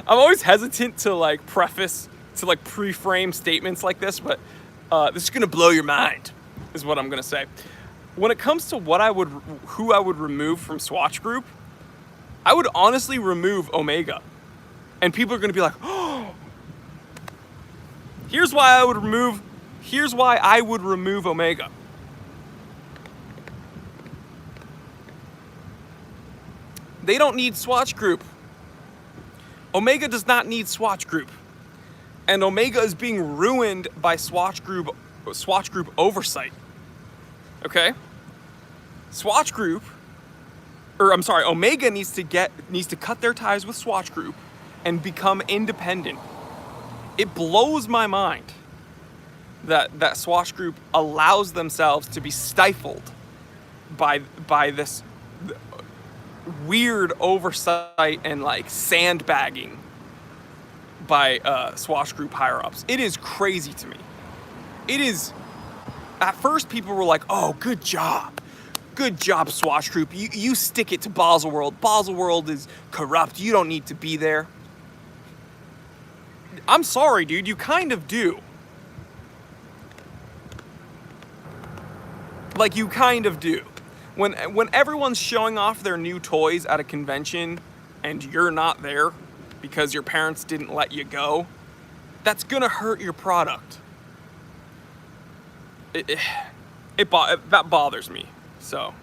always hesitant to like preface, to like pre-frame statements like this, but this is gonna blow your mind, is what I'm gonna say. When it comes to who I would remove from Swatch Group, I would honestly remove Omega. And people are gonna be like, oh, here's why I would remove Omega. They don't need Swatch Group. Omega does not need Swatch Group. And Omega is being ruined by Swatch Group oversight. Okay? Omega needs to cut their ties with Swatch Group and become independent. It blows my mind that Swatch Group allows themselves to be stifled by this weird oversight and like sandbagging by Swatch Group higher-ups. It is crazy to me. It is, at first people were like, oh, good job, Swatch Group. You stick it to Baselworld. Baselworld is corrupt. You don't need to be there. I'm sorry, dude, you kind of do. Like, you kind of do. When everyone's showing off their new toys at a convention and you're not there because your parents didn't let you go, that's gonna hurt your product. That bothers me, so.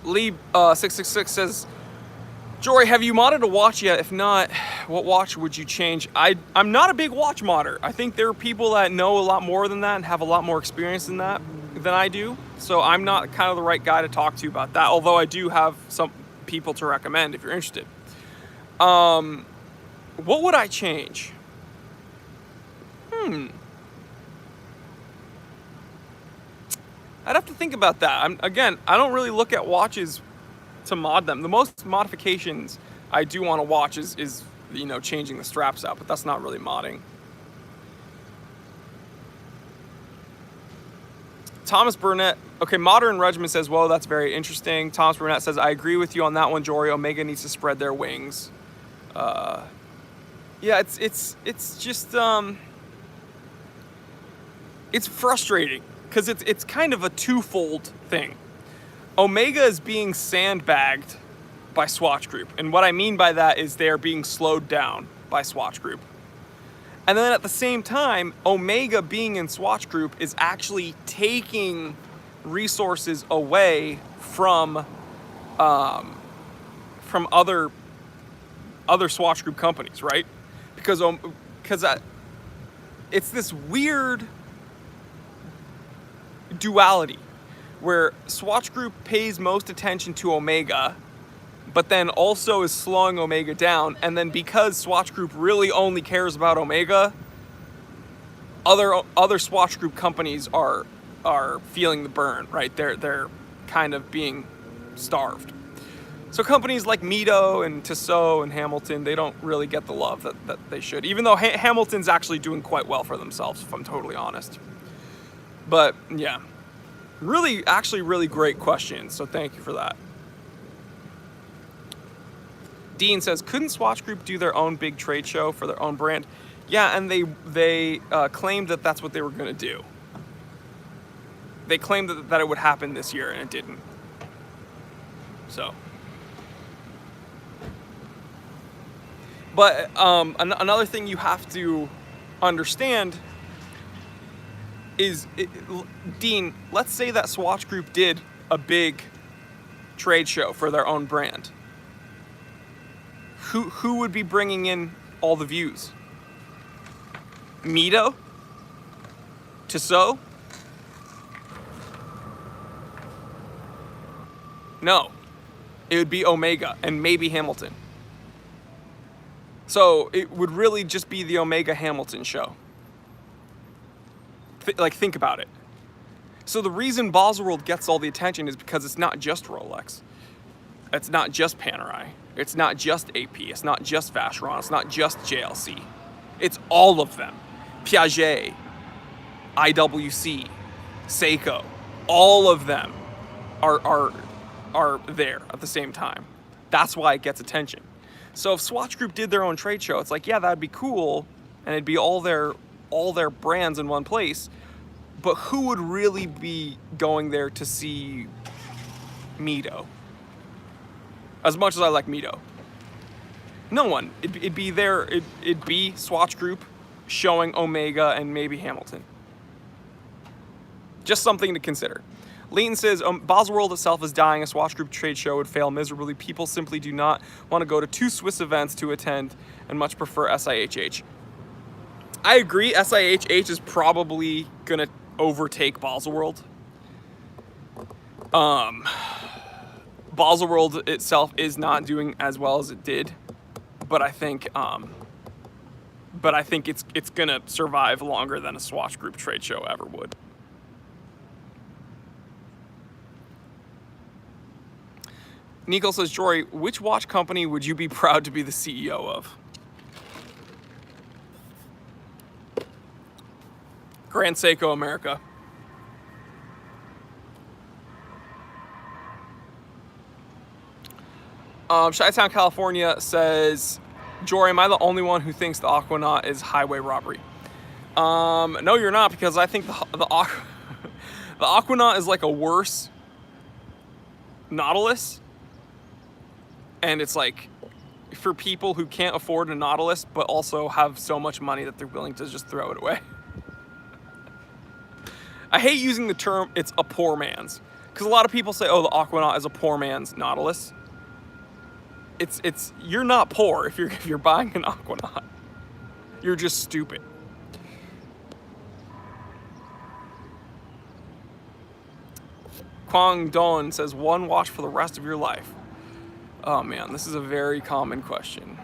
Lee 666 says, Jory, have you modded a watch yet? If not, what watch would you change? I'm not a big watch modder. I think there are people that know a lot more than that and have a lot more experience than that than I do. So I'm not kind of the right guy to talk to about that, although I do have some people to recommend if you're interested. What would I change? I'd have to think about that. I don't really look at watches to mod them. The most modifications I do on a watch is changing the straps out, but that's not really modding. Thomas Burnett, okay, Modern Regiment says, whoa, that's very interesting. Thomas Burnett says, I agree with you on that one, Jory. Omega needs to spread their wings. Yeah, it's just, it's frustrating because it's kind of a twofold thing. Omega is being sandbagged by Swatch Group. And what I mean by that is they're being slowed down by Swatch Group. And then at the same time, Omega being in Swatch Group is actually taking resources away from other Swatch Group companies, right? Because it's this weird duality where Swatch Group pays most attention to Omega, but then also is slowing Omega down, and then because Swatch Group really only cares about Omega, other Swatch Group companies are feeling the burn, right? They're kind of being starved. So companies like Mito and Tissot and Hamilton, they don't really get the love that they should, even though Hamilton's actually doing quite well for themselves, if I'm totally honest. But yeah, really great question, so thank you for that. Dean says, couldn't Swatch Group do their own big trade show for their own brand? Yeah, and they claimed that that's what they were going to do. They claimed that it would happen this year, and it didn't. So. But another thing you have to understand is, Dean, let's say that Swatch Group did a big trade show for their own brand. Who would be bringing in all the views? Mito? Tissot? No. It would be Omega and maybe Hamilton. So it would really just be the Omega Hamilton show. Think about it. So the reason Baselworld gets all the attention is because it's not just Rolex. It's not just Panerai. It's not just AP. It's not just Vacheron. It's not just JLC. It's all of them. Piaget, IWC, Seiko, all of them are there at the same time. That's why it gets attention. So if Swatch Group did their own trade show, it's like, yeah, that'd be cool, and it'd be all their brands in one place. But who would really be going there to see Mito? As much as I like Mito, no one. It'd be there. It'd be Swatch Group showing Omega and maybe Hamilton. Just something to consider. Leighton says, Baselworld itself is dying. A Swatch Group trade show would fail miserably. People simply do not want to go to 2 Swiss events to attend and much prefer SIHH. I agree, SIHH is probably going to overtake Baselworld. Baselworld itself is not doing as well as it did, but I think it's going to survive longer than a Swatch Group trade show ever would. Nico says, Jory, which watch company would you be proud to be the CEO of? Grand Seiko America. Chi-Town, California says, Jory, am I the only one who thinks the Aquanaut is highway robbery? No, you're not, because I think the Aquanaut is like a worse Nautilus. And it's like for people who can't afford a Nautilus, but also have so much money that they're willing to just throw it away. I hate using the term, it's a poor man's. Because a lot of people say, oh, the Aquanaut is a poor man's Nautilus. You're not poor if you're buying an Aquanaut. You're just stupid. Kwang Don says, one watch for the rest of your life. Oh man, this is a very common question.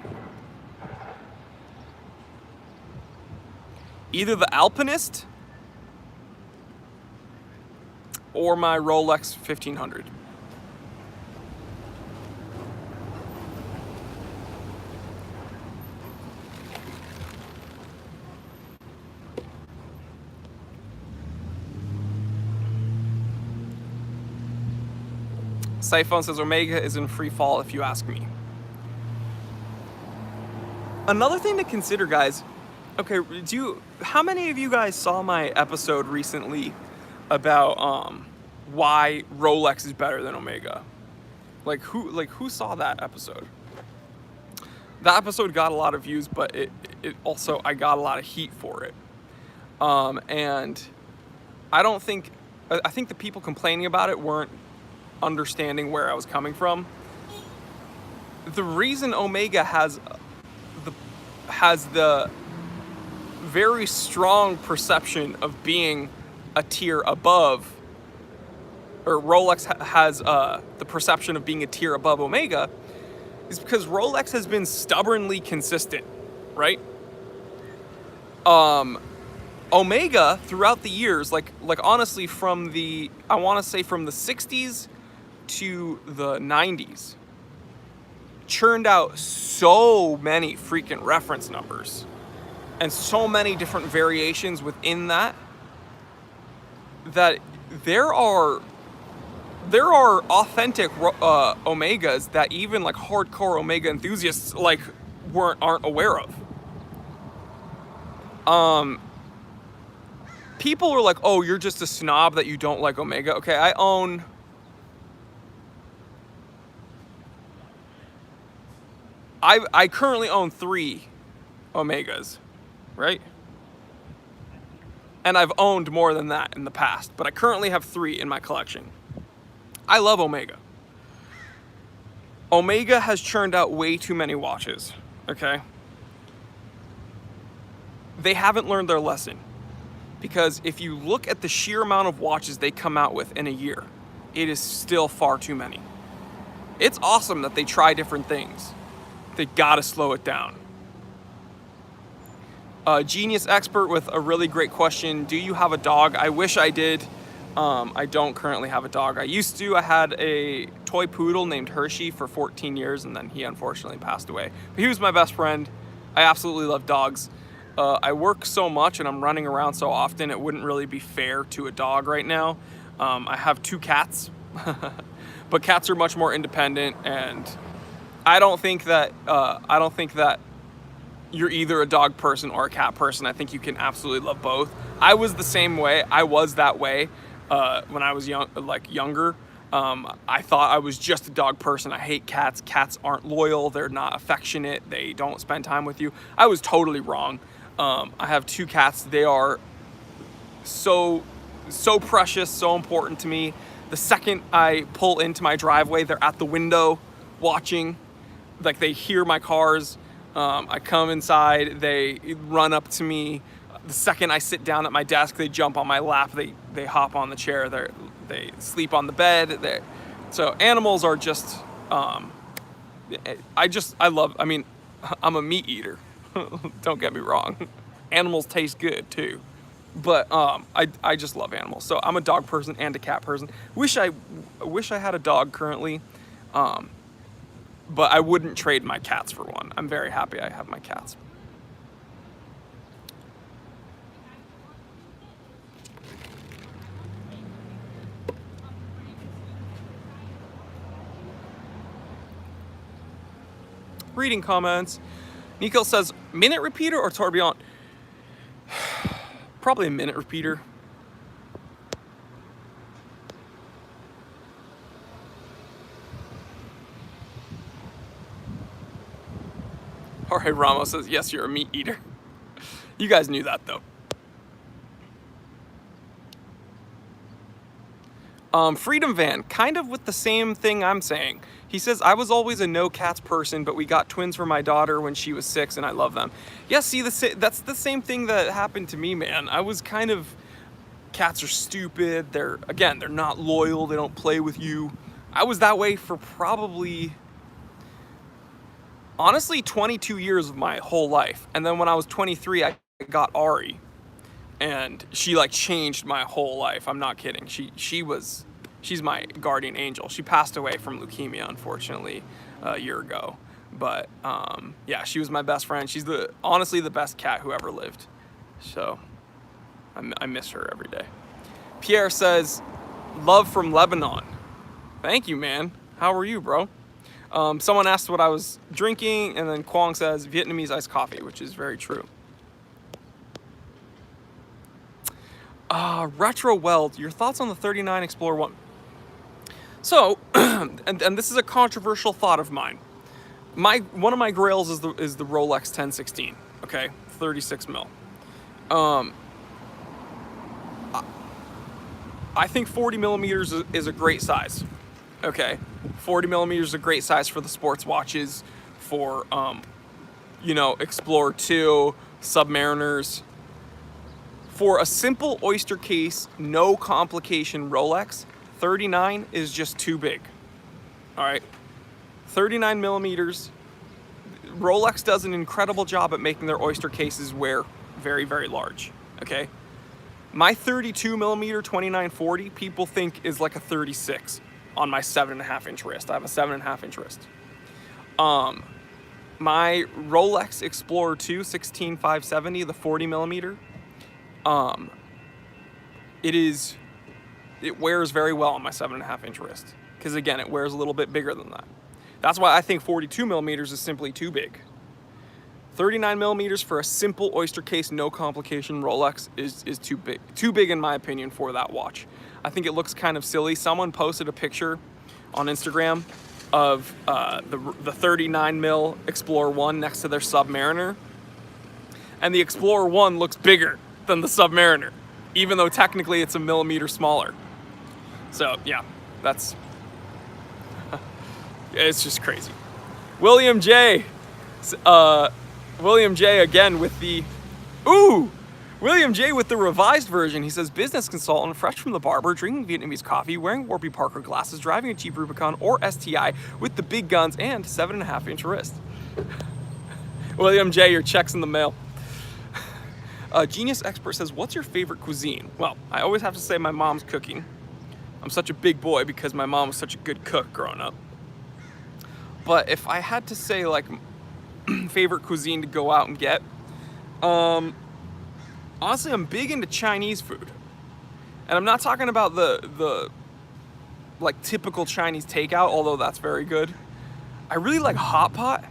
Either the Alpinist or my Rolex 1500. Siphon says Omega is in free fall if you ask me. Another thing to consider, guys. Okay, how many of you guys saw my episode recently about why Rolex is better than Omega? Who saw that episode? That episode got a lot of views, but it also, I got a lot of heat for it. And I think the people complaining about it weren't understanding where I was coming from. The reason Omega has the very strong perception of being a tier above, or Rolex has the perception of being a tier above Omega, is because Rolex has been stubbornly consistent, right? Omega throughout the years, like honestly, from the, I want to say from the 60s to the 90s, churned out so many freaking reference numbers and so many different variations within that there are authentic Omegas that even like hardcore Omega enthusiasts like aren't aware of. People are like, oh, you're just a snob that you don't like Omega. Okay, I currently own 3 Omegas, right? And I've owned more than that in the past, but I currently have 3 in my collection. I love Omega. Omega has churned out way too many watches, okay? They haven't learned their lesson. Because if you look at the sheer amount of watches they come out with in a year, it is still far too many. It's awesome that they try different things. They gotta slow it down. Genius Expert with a really great question. Do you have a dog? I wish I did. I don't currently have a dog. I used to. I had a toy poodle named Hershey for 14 years, and then he unfortunately passed away. But he was my best friend. I absolutely love dogs. I work so much and I'm running around so often, it wouldn't really be fair to a dog right now. I have 2 cats, but cats are much more independent, and I don't think that you're either a dog person or a cat person. I think you can absolutely love both. I was the same way. I was that way when I was younger. I thought I was just a dog person. I hate cats. Cats aren't loyal. They're not affectionate. They don't spend time with you. I was totally wrong. I have 2 cats. They are so precious, so important to me. The second I pull into my driveway, they're at the window watching. Like, they hear my cars. I come inside, they run up to me. The second I sit down at my desk, they jump on my lap. They hop on the chair. They sleep on the bed. So animals are just, I mean, I'm a meat eater. Don't get me wrong. Animals taste good too. But I just love animals. So I'm a dog person and a cat person. Wish I had a dog currently. But I wouldn't trade my cats for one. I'm very happy I have my cats. Reading comments. Nico says, minute repeater or tourbillon? Probably a minute repeater. Jorge Ramos says, yes, you're a meat eater. You guys knew that, though. Freedom Van, kind of with the same thing I'm saying. He says, I was always a no cats person, but we got twins for my daughter when she was 6, and I love them. Yeah, see, that's the same thing that happened to me, man. I was kind of, cats are stupid. They're not loyal. They don't play with you. I was that way for probably, honestly, 22 years of my whole life. And then when I was 23, I got Ari. And she like changed my whole life. I'm not kidding. She's my guardian angel. She passed away from leukemia, unfortunately, a year ago. But yeah, she was my best friend. She's honestly the best cat who ever lived. So I miss her every day. Pierre says, love from Lebanon. Thank you, man. How are you, bro? Someone asked what I was drinking, and then Quang says Vietnamese iced coffee, which is very true. Retro Weld, your thoughts on the 39 Explorer 1? So, and this is a controversial thought of mine. One of my grails is the Rolex 1016, okay, 36 mil. I think 40 millimeters is a great size. Okay, 40 millimeters is a great size for the sports watches, for Explorer 2, Submariners. For a simple oyster case, no complication Rolex, 39 is just too big. All right, 39 millimeters. Rolex does an incredible job at making their oyster cases wear very, very large. Okay, my 32 millimeter 2940 people think is like a 36 on my 7.5-inch wrist. I have a 7.5-inch wrist. My Rolex Explorer 2 16570, the 40 millimeter, it wears very well on my 7.5-inch wrist, because again, it wears a little bit bigger than that. That's why I think 42 millimeters is simply too big. 39 millimeters for a simple oyster case, no complication Rolex is too big. Too big in my opinion for that watch. I think it looks kind of silly. Someone posted a picture on Instagram of the 39 mil Explorer 1 next to their Submariner. And the Explorer 1 looks bigger than the Submariner, even though technically it's a millimeter smaller. So yeah, that's, it's just crazy. William J again with the, William J with the revised version. He says, business consultant, fresh from the barber, drinking Vietnamese coffee, wearing Warby Parker glasses, driving a cheap Rubicon or STI with the big guns and 7.5-inch wrist. William J, your check's in the mail. Genius Expert says, what's your favorite cuisine? Well, I always have to say my mom's cooking. I'm such a big boy because my mom was such a good cook growing up. But if I had to say like favorite cuisine to go out and get, honestly, I'm big into Chinese food. And I'm not talking about the like typical Chinese takeout, although that's very good. I really like hot pot.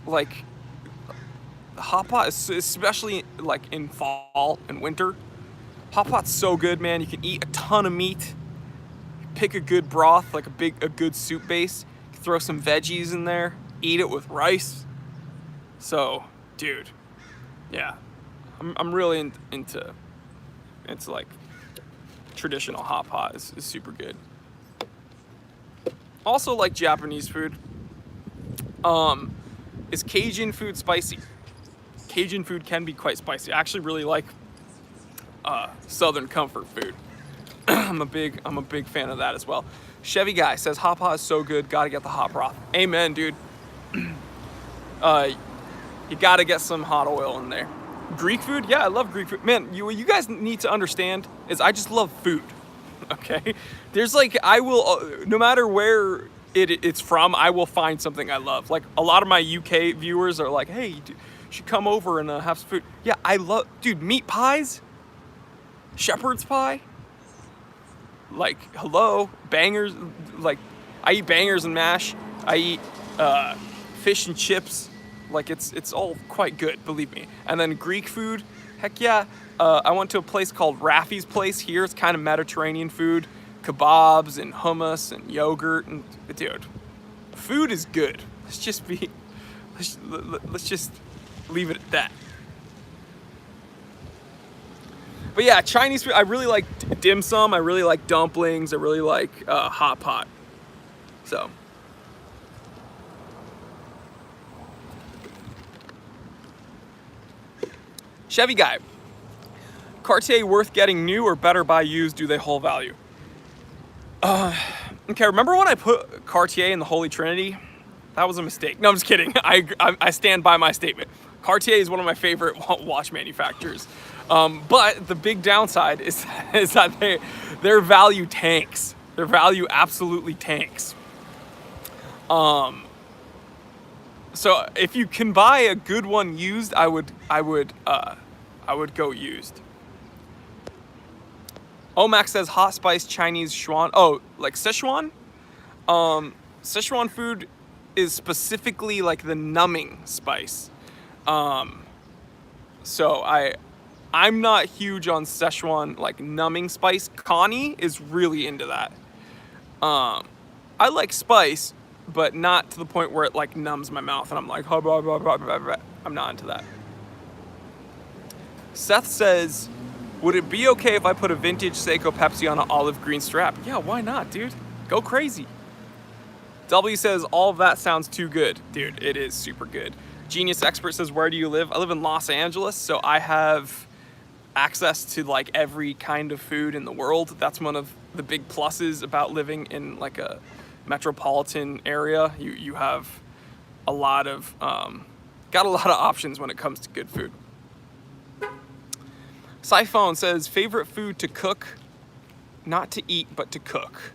Like hot pot is especially like in fall and winter. Hot pot's so good, man. You can eat a ton of meat. Pick a good broth, like a good soup base. Throw some veggies in there. Eat it with rice. So, dude, yeah, I'm really into like traditional hot pot is super good. Also like Japanese food. Is Cajun food spicy? Cajun food can be quite spicy. I actually really like Southern comfort food. I'm a big fan of that as well. Chevy Guy says hot pot is so good, gotta get the hot broth. Amen, dude. You gotta get some hot oil in there. Greek food? Yeah, I love Greek food. Man, what you guys need to understand is I just love food, okay? There's like, I will, no matter where it's from, I will find something I love. Like a lot of my UK viewers are like, hey, you should come over and have some food. Yeah, I love, dude, meat pies, shepherd's pie, like, hello, bangers, like, I eat bangers and mash, I eat fish and chips, like, it's all quite good, believe me. And then Greek food, heck yeah, I went to a place called Raffi's Place here, it's kind of Mediterranean food, kebabs and hummus and yogurt, and dude, food is good. Let's just leave it at that. But yeah, Chinese food, I really like dim sum, I really like dumplings, I really like hot pot. So. Chevy Guy. Cartier worth getting new or better buy used? Do they hold value? Okay, remember when I put Cartier in the Holy Trinity? That was a mistake. No, I'm just kidding. I stand by my statement. Cartier is one of my favorite watch manufacturers. But the big downside is that their value tanks. Their value absolutely tanks. So if you can buy a good one used, I would go used. Omax says hot spice Chinese Sichuan. Oh, like Sichuan? Sichuan food is specifically like the numbing spice. So I'm not huge on Szechuan like numbing spice. Connie is really into that. I like spice, but not to the point where it like numbs my mouth and I'm like, blah, blah, blah, blah, blah, blah. I'm not into that. Seth says, would it be okay if I put a vintage Seiko Pepsi on an olive green strap? Yeah, why not, dude? Go crazy. W says, all of that sounds too good. Dude, it is super good. Genius Expert says, where do you live? I live in Los Angeles, so I have access to like every kind of food in the world. That's one of the big pluses about living in like a metropolitan area. You have a lot of got a lot of options when it comes to good food. Siphon says, favorite food to cook, not to eat, but to cook.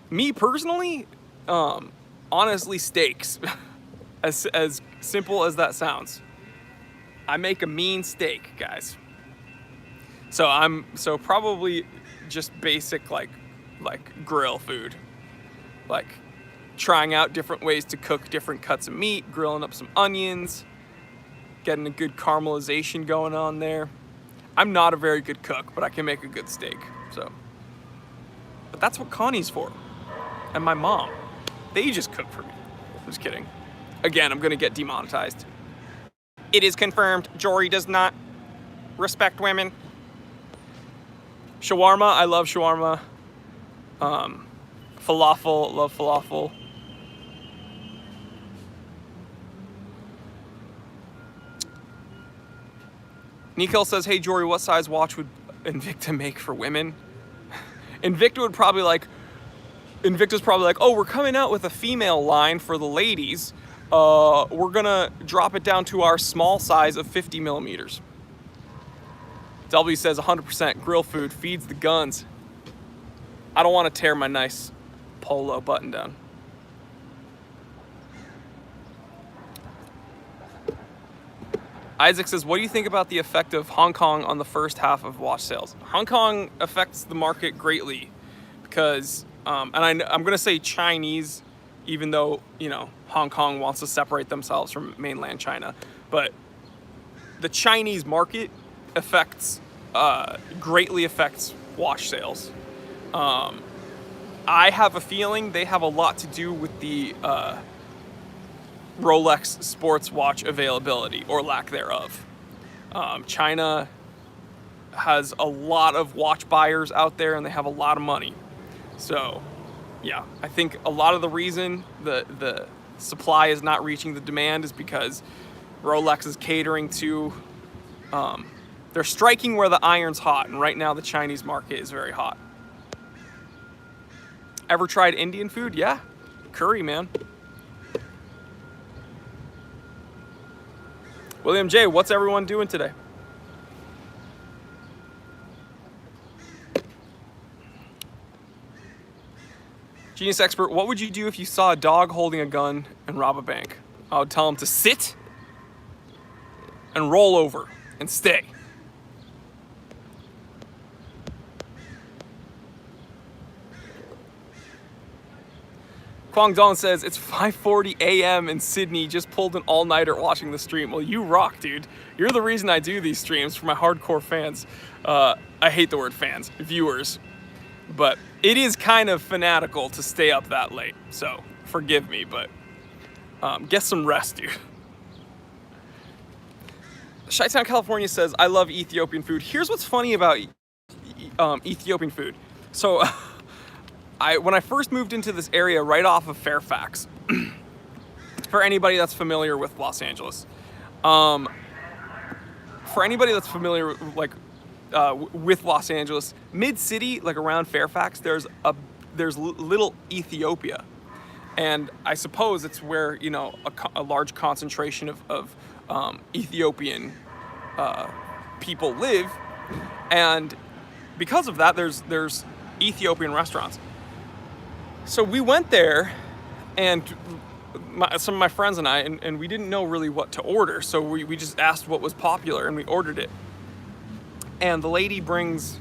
Me personally, honestly, steaks. As simple as that sounds. I make a mean steak, guys. So probably just basic like grill food. Like trying out different ways to cook different cuts of meat, grilling up some onions, getting a good caramelization going on there. I'm not a very good cook, but I can make a good steak. But that's what Connie's for. And my mom. They just cook for me. I'm just kidding. Again, I'm gonna get demonetized. It is confirmed, Jory does not respect women. Shawarma, I love shawarma. Falafel, love falafel. Nikhil says, hey Jory, what size watch would Invicta make for women? Invicta's probably like, oh, we're coming out with a female line for the ladies. We're gonna drop it down to our small size of 50 millimeters. W says 100% grill food feeds the guns. I don't want to tear my nice polo button down. Isaac says, what do you think about the effect of Hong Kong on the first half of watch sales? Hong Kong affects the market greatly because, and I'm going to say Chinese, even though, you know, Hong Kong wants to separate themselves from mainland China. But the Chinese market greatly affects watch sales. I have a feeling they have a lot to do with the Rolex sports watch availability or lack thereof. China has a lot of watch buyers out there and they have a lot of money. So yeah, I think a lot of the reason the supply is not reaching the demand is because Rolex is catering to, they're striking where the iron's hot, and right now the Chinese market is very hot. Ever tried Indian food? Yeah, curry, man. William J, what's everyone doing today? Genius Expert, what would you do if you saw a dog holding a gun and rob a bank? I would tell him to sit and roll over and stay. Kwang Dong says, it's 5:40 a.m. in Sydney, just pulled an all-nighter watching the stream. Well, you rock, dude. You're the reason I do these streams for my hardcore fans. I hate the word fans, viewers. But it is kind of fanatical to stay up that late, so forgive me, but get some rest, dude. Chi-Town, California says, I love Ethiopian food. Here's what's funny about Ethiopian food. So when I first moved into this area right off of Fairfax, for anybody that's familiar with Los Angeles, for anybody that's familiar with Los Angeles, mid-city, like around Fairfax, there's little Ethiopia, and I suppose it's where, you know, a large concentration of Ethiopian people live, and because of that, there's Ethiopian restaurants. So we went there, and some of my friends and I, and we didn't know really what to order, so we just asked what was popular, and we ordered it. And the lady brings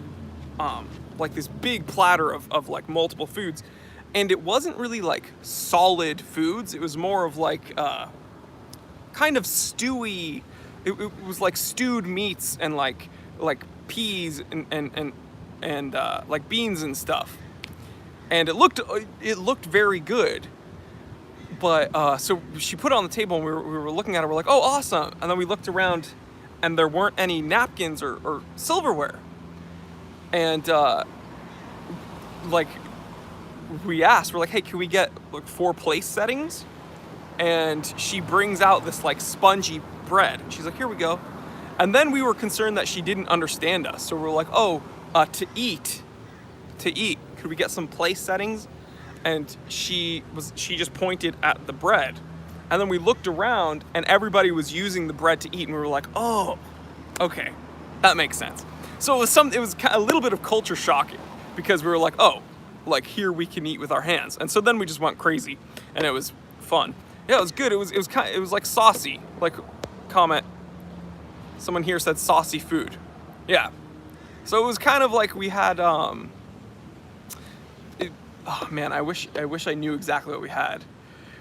like this big platter of like multiple foods, and it wasn't really like solid foods. It was more of like kind of stewy. It was like stewed meats and like peas and like beans and stuff. And it looked very good. But so she put it on the table, and we were looking at it. We're like, oh, awesome! And then we looked around, and there weren't any napkins or silverware. And like we asked, we're like, hey, can we get like 4 place settings? And she brings out this like spongy bread. And she's like, here we go. And then we were concerned that she didn't understand us. So we're like, oh, to eat, could we get some place settings? And she just pointed at the bread. And then we looked around and everybody was using the bread to eat, and we were like, oh, okay, that makes sense. So it was a little bit of culture shocking, because we were like, oh, like here we can eat with our hands. And so then we just went crazy, and it was fun. Yeah, it was good. It was like saucy. Like, comment. Someone here said saucy food. Yeah. So it was kind of like we had oh man, I wish I knew exactly what we had.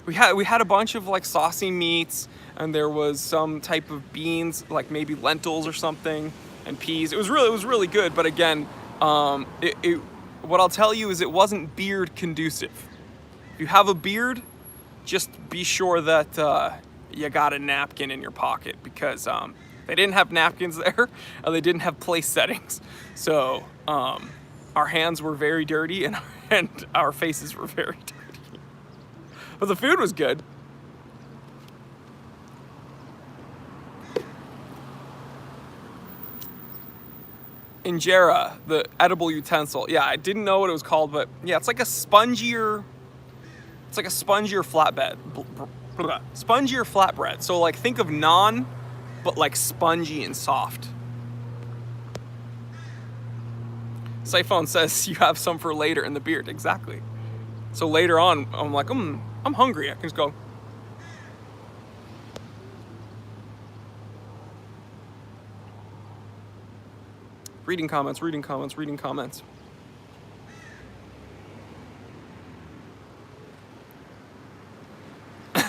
We had a bunch of like saucy meats, and there was some type of beans, like maybe lentils or something, and peas. It was really good, but again, what I'll tell you is it wasn't beard conducive. If you have a beard, just be sure that you got a napkin in your pocket, because they didn't have napkins there, and they didn't have place settings. So our hands were very dirty, and our faces were very dirty. But the food was good. Injera, the edible utensil. Yeah, I didn't know what it was called, but yeah, it's like a spongier flatbread. Spongier flatbread. So like think of naan, but like spongy and soft. Siphon says you have some for later in the beard. Exactly. So later on, I'm like, I'm hungry. I can just go. Reading comments.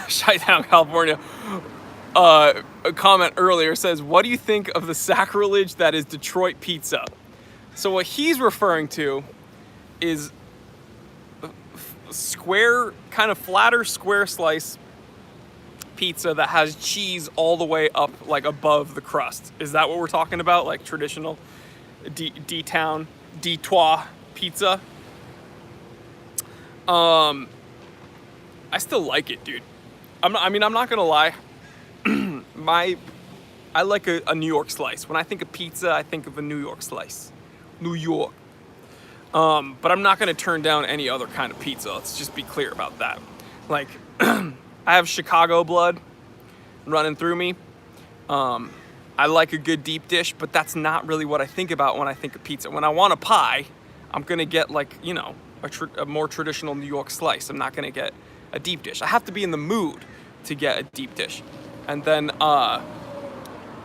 Chi-Town, California. A comment earlier says, what do you think of the sacrilege that is Detroit pizza? So what he's referring to is square, kind of flatter square slice pizza that has cheese all the way up, like above the crust. Is that what we're talking about? Like traditional D-Town, Detroit pizza? I still like it, dude. I'm not gonna lie. I like a New York slice. When I think of pizza, I think of a New York slice. New York. But I'm not gonna turn down any other kind of pizza. Let's just be clear about that. Like, I have Chicago blood running through me. I like a good deep dish, but that's not really what I think about when I think of pizza. When I want a pie, I'm gonna get like, you know, a more traditional New York slice. I'm not gonna get a deep dish. I have to be in the mood to get a deep dish. And then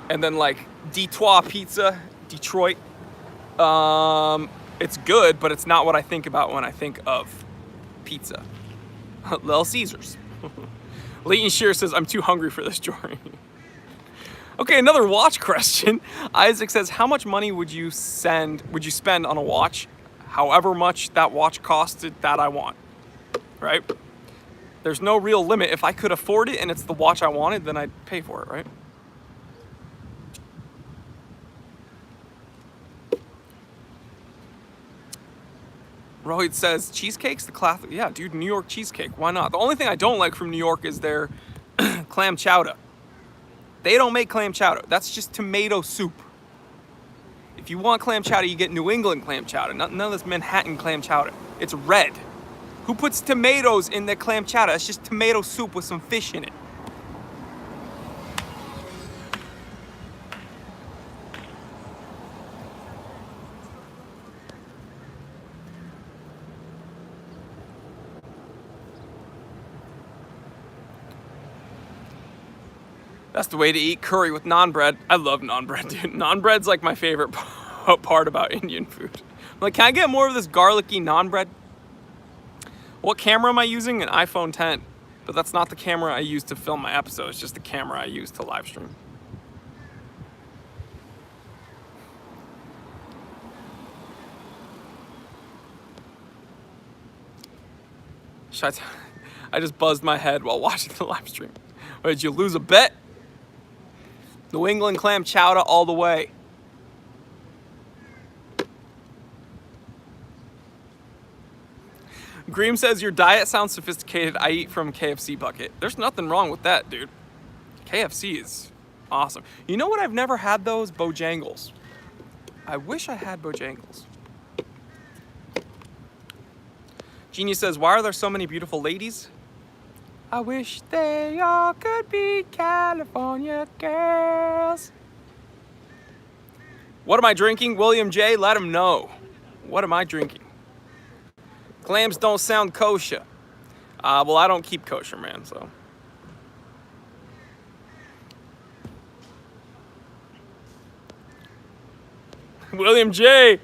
like Detroit pizza, Detroit. It's good, but it's not what I think about when I think of pizza. Little Caesars. Leighton Shear says, I'm too hungry for this, Jory. Okay, another watch question. Isaac says, how much money would you spend on a watch? However much that watch costed, that I want. Right? There's no real limit. If I could afford it and it's the watch I wanted, then I'd pay for it, right? Rohit says, cheesecake's the classic. Yeah, dude, New York cheesecake. Why not? The only thing I don't like from New York is their clam chowder. They don't make clam chowder. That's just tomato soup. If you want clam chowder, you get New England clam chowder. None of this Manhattan clam chowder. It's red. Who puts tomatoes in their clam chowder? It's just tomato soup with some fish in it. That's the way to eat curry with naan bread. I love naan bread, dude. Naan bread's like my favorite part about Indian food. I'm like, can I get more of this garlicky naan bread? What camera am I using? An iPhone 10. But that's not the camera I use to film my episode. It's just the camera I use to live stream. I just buzzed my head while watching the live stream. Wait, did you lose a bet? New England clam chowder all the way. Greem says, your diet sounds sophisticated. I eat from KFC bucket. There's nothing wrong with that, dude. KFC is Awesome. You know what? I've never had those Bojangles. I wish I had Bojangles. Genius says, why are there so many beautiful ladies? I wish they all could be California girls. What am I drinking? William J, let him know. What am I drinking? Clams don't sound kosher. Well, I don't keep kosher, man, so. William J,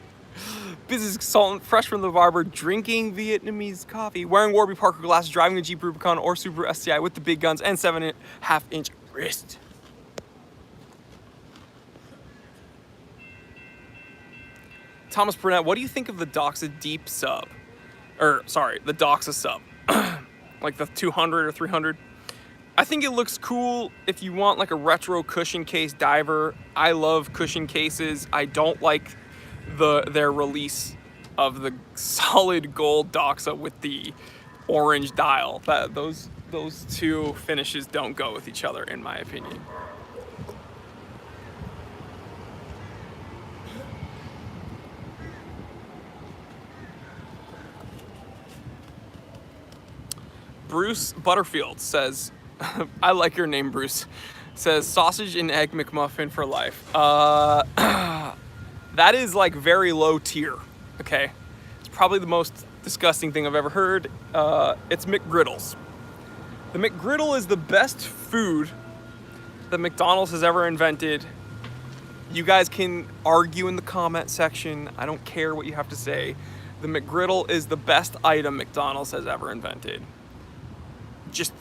business consultant, fresh from the barber, drinking Vietnamese coffee, wearing Warby Parker glasses, driving a Jeep Rubicon or Subaru STI with the big guns and 7.5-inch wrist. Thomas Burnett, what do you think of the Doxa Deep sub? The Doxa sub. Like the 200 or 300. I think it looks cool if you want like a retro cushion case diver. I love cushion cases. I don't like their release of the solid gold Doxa with the orange dial. Those two finishes don't go with each other, in my opinion. Bruce Butterfield says, I like your name, Bruce, says sausage and egg McMuffin for life. That is like very low tier, okay? It's probably the most disgusting thing I've ever heard. It's McGriddles. The McGriddle is the best food that McDonald's has ever invented. You guys can argue in the comment section. I don't care what you have to say. The McGriddle is the best item McDonald's has ever invented. Just,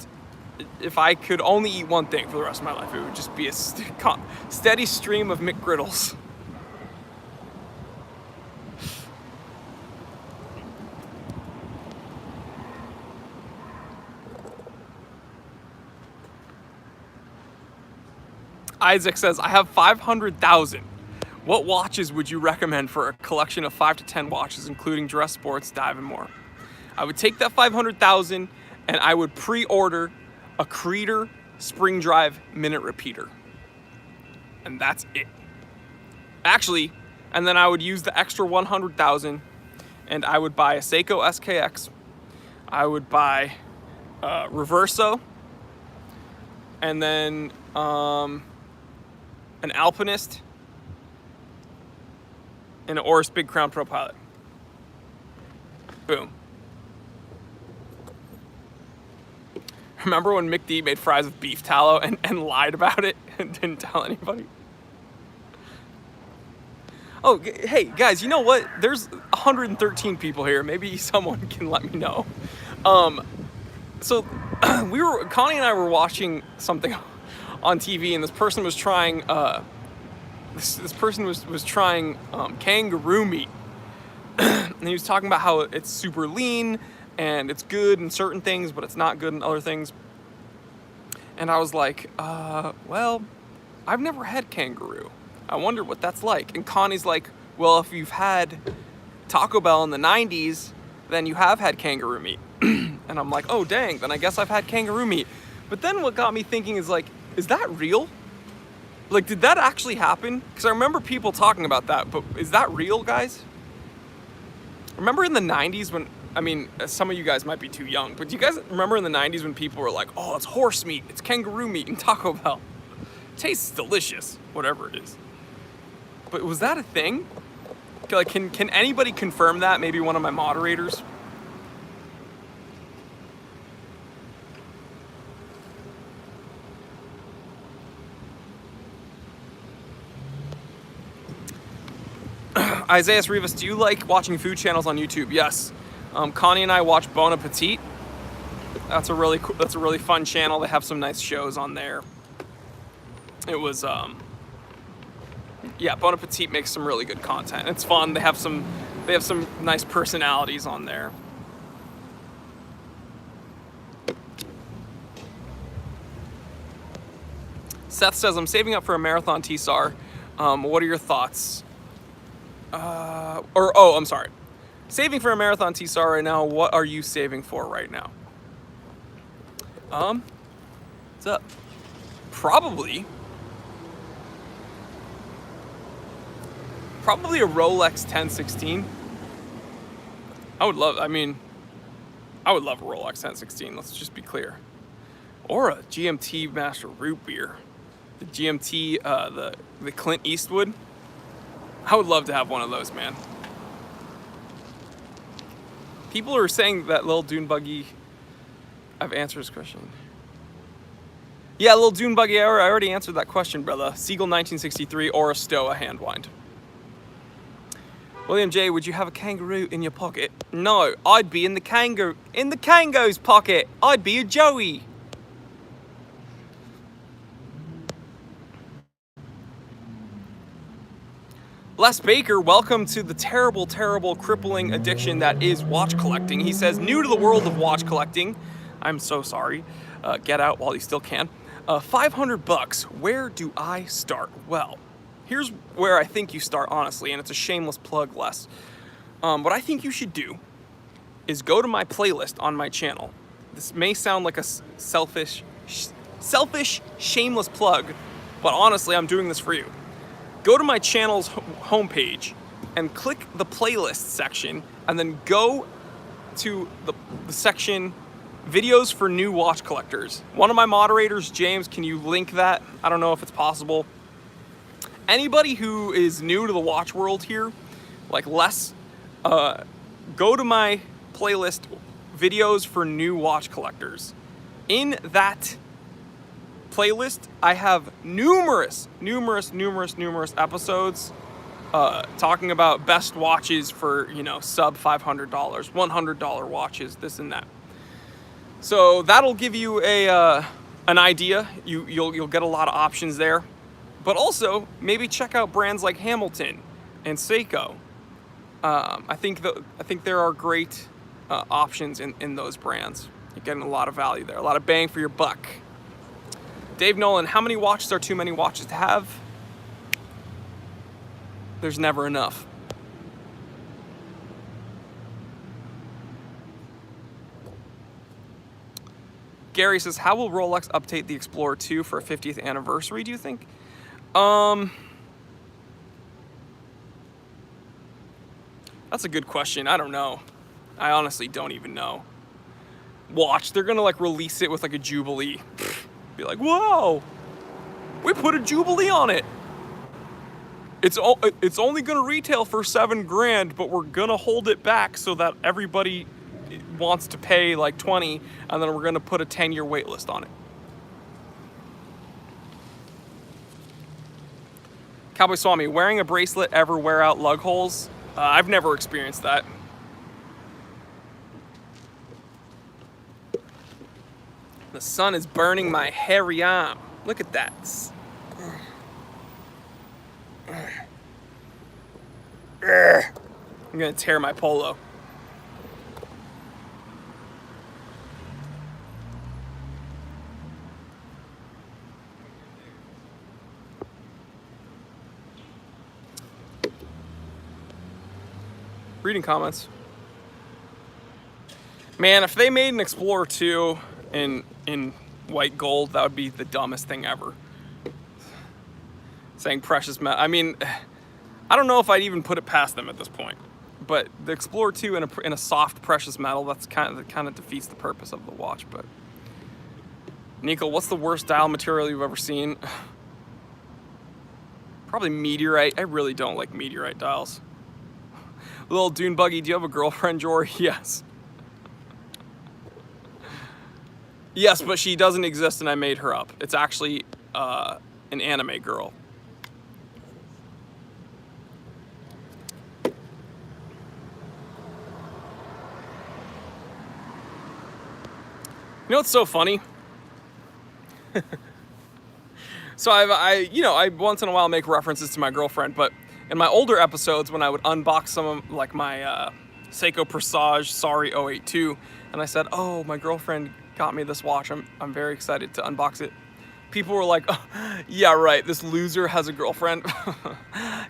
if I could only eat one thing for the rest of my life, it would just be a steady stream of McGriddles. Isaac says, I have 500,000. What watches would you recommend for a collection of 5 to 10 watches, including dress, sports, dive, and more? I would take that 500,000 and I would pre-order a Creator Spring Drive minute repeater. And that's it. Actually, and then I would use the extra 100,000 and I would buy a Seiko SKX. I would buy Reverso, and then an Alpinist, and an Oris Big Crown Pro Pilot. Boom. Remember when Mick D made fries with beef tallow and lied about it and didn't tell anybody? Oh, hey, guys, you know what? There's 113 people here. Maybe someone can let me know. So Connie and I were watching something on TV, and this person was trying, kangaroo meat. And he was talking about how it's super lean, and it's good in certain things, but it's not good in other things. And I was like, well, I've never had kangaroo. I wonder what that's like. And Connie's like, well, if you've had Taco Bell in the 90s, then you have had kangaroo meat. And I'm like, oh, dang, then I guess I've had kangaroo meat. But then what got me thinking is like, is that real? Like, did that actually happen? Because I remember people talking about that, but is that real, guys? Remember in the 90s when, I mean, some of you guys might be too young, but do you guys remember in the 90s when people were like, oh, it's horse meat, it's kangaroo meat in Taco Bell. It tastes delicious, whatever it is. But was that a thing? Like, can anybody confirm that? Maybe one of my moderators? Isaiah Rivas, do you like watching food channels on YouTube? Yes. Connie and I watch Bon Appetit. That's a really cool, that's a really fun channel. They have some nice shows on there. It was, yeah, Bon Appetit makes some really good content. It's fun. They have some nice personalities on there. Seth says, I'm saving up for a marathon TSAR. What are your thoughts? I'm sorry. Saving for a marathon TSAR right now. What are you saving for right now? What's up? Probably Probably a Rolex 1016. I would love a Rolex 1016, let's just be clear. Or a GMT Master Root Beer. The GMT, the Clint Eastwood. I would love to have one of those, man. People are saying that Lil Dune Buggy, I've answered his question. Yeah, Lil Dune Buggy, I already answered that question, brother. Seagull 1963 or a Stoa Handwind. William J, would you have a kangaroo in your pocket? No, I'd be in the kango's pocket. I'd be a Joey. Les Baker, welcome to the terrible, terrible, crippling addiction that is watch collecting. He says, new to the world of watch collecting. I'm so sorry. Get out while you still can. 500 bucks. Where do I start? Well, here's where I think you start, honestly, and it's a shameless plug, Les. What I think you should do is go to my playlist on my channel. This may sound like a selfish, shameless plug, but honestly, I'm doing this for you. Go to my channel's homepage and click the playlist section, and then go to the section videos for new watch collectors. One of my moderators, James, can you link that? I don't know if it's possible. Anybody who is new to the watch world here, like Les, go to my playlist videos for new watch collectors. In that playlist, I have numerous episodes talking about best watches for, sub $500, $100 watches, this and that. So that'll give you an idea. You'll get a lot of options there. But also, maybe check out brands like Hamilton and Seiko. I think there are great options in those brands. You're getting a lot of value there, a lot of bang for your buck. Dave Nolan, how many watches are too many watches to have? There's never enough. Gary says, how will Rolex update the Explorer 2 for a 50th anniversary, do you think? That's a good question. I don't know. I honestly don't even know. Watch, they're gonna release it with a Jubilee. Be like, whoa, we put a Jubilee on it. It's only gonna retail for $7,000, but we're gonna hold it back so that everybody wants to pay like 20, and then we're gonna put a 10-year wait list on it. Cowboy Swami, wearing a bracelet ever wear out lug holes? I've never experienced that. The sun is burning my hairy arm. Look at that. I'm gonna tear my polo. Reading comments. Man, if they made an Explorer 2 in white gold, that would be the dumbest thing ever. Saying precious metal. I mean, I don't know if I'd even put it past them at this point. But the Explorer 2 in a soft precious metal, that kind of defeats the purpose of the watch. But Nico, what's the worst dial material you've ever seen? Probably meteorite. I really don't like meteorite dials. Little Dune Buggy, do you have a girlfriend, Jory? Yes. Yes, but she doesn't exist and I made her up. It's actually an anime girl. You know what's so funny? So I once in a while make references to my girlfriend, but in my older episodes when I would unbox some of my Seiko Presage Sorry 082, and I said, oh, my girlfriend got me this watch, I'm very excited to unbox it. People were like, oh, yeah, right, this loser has a girlfriend.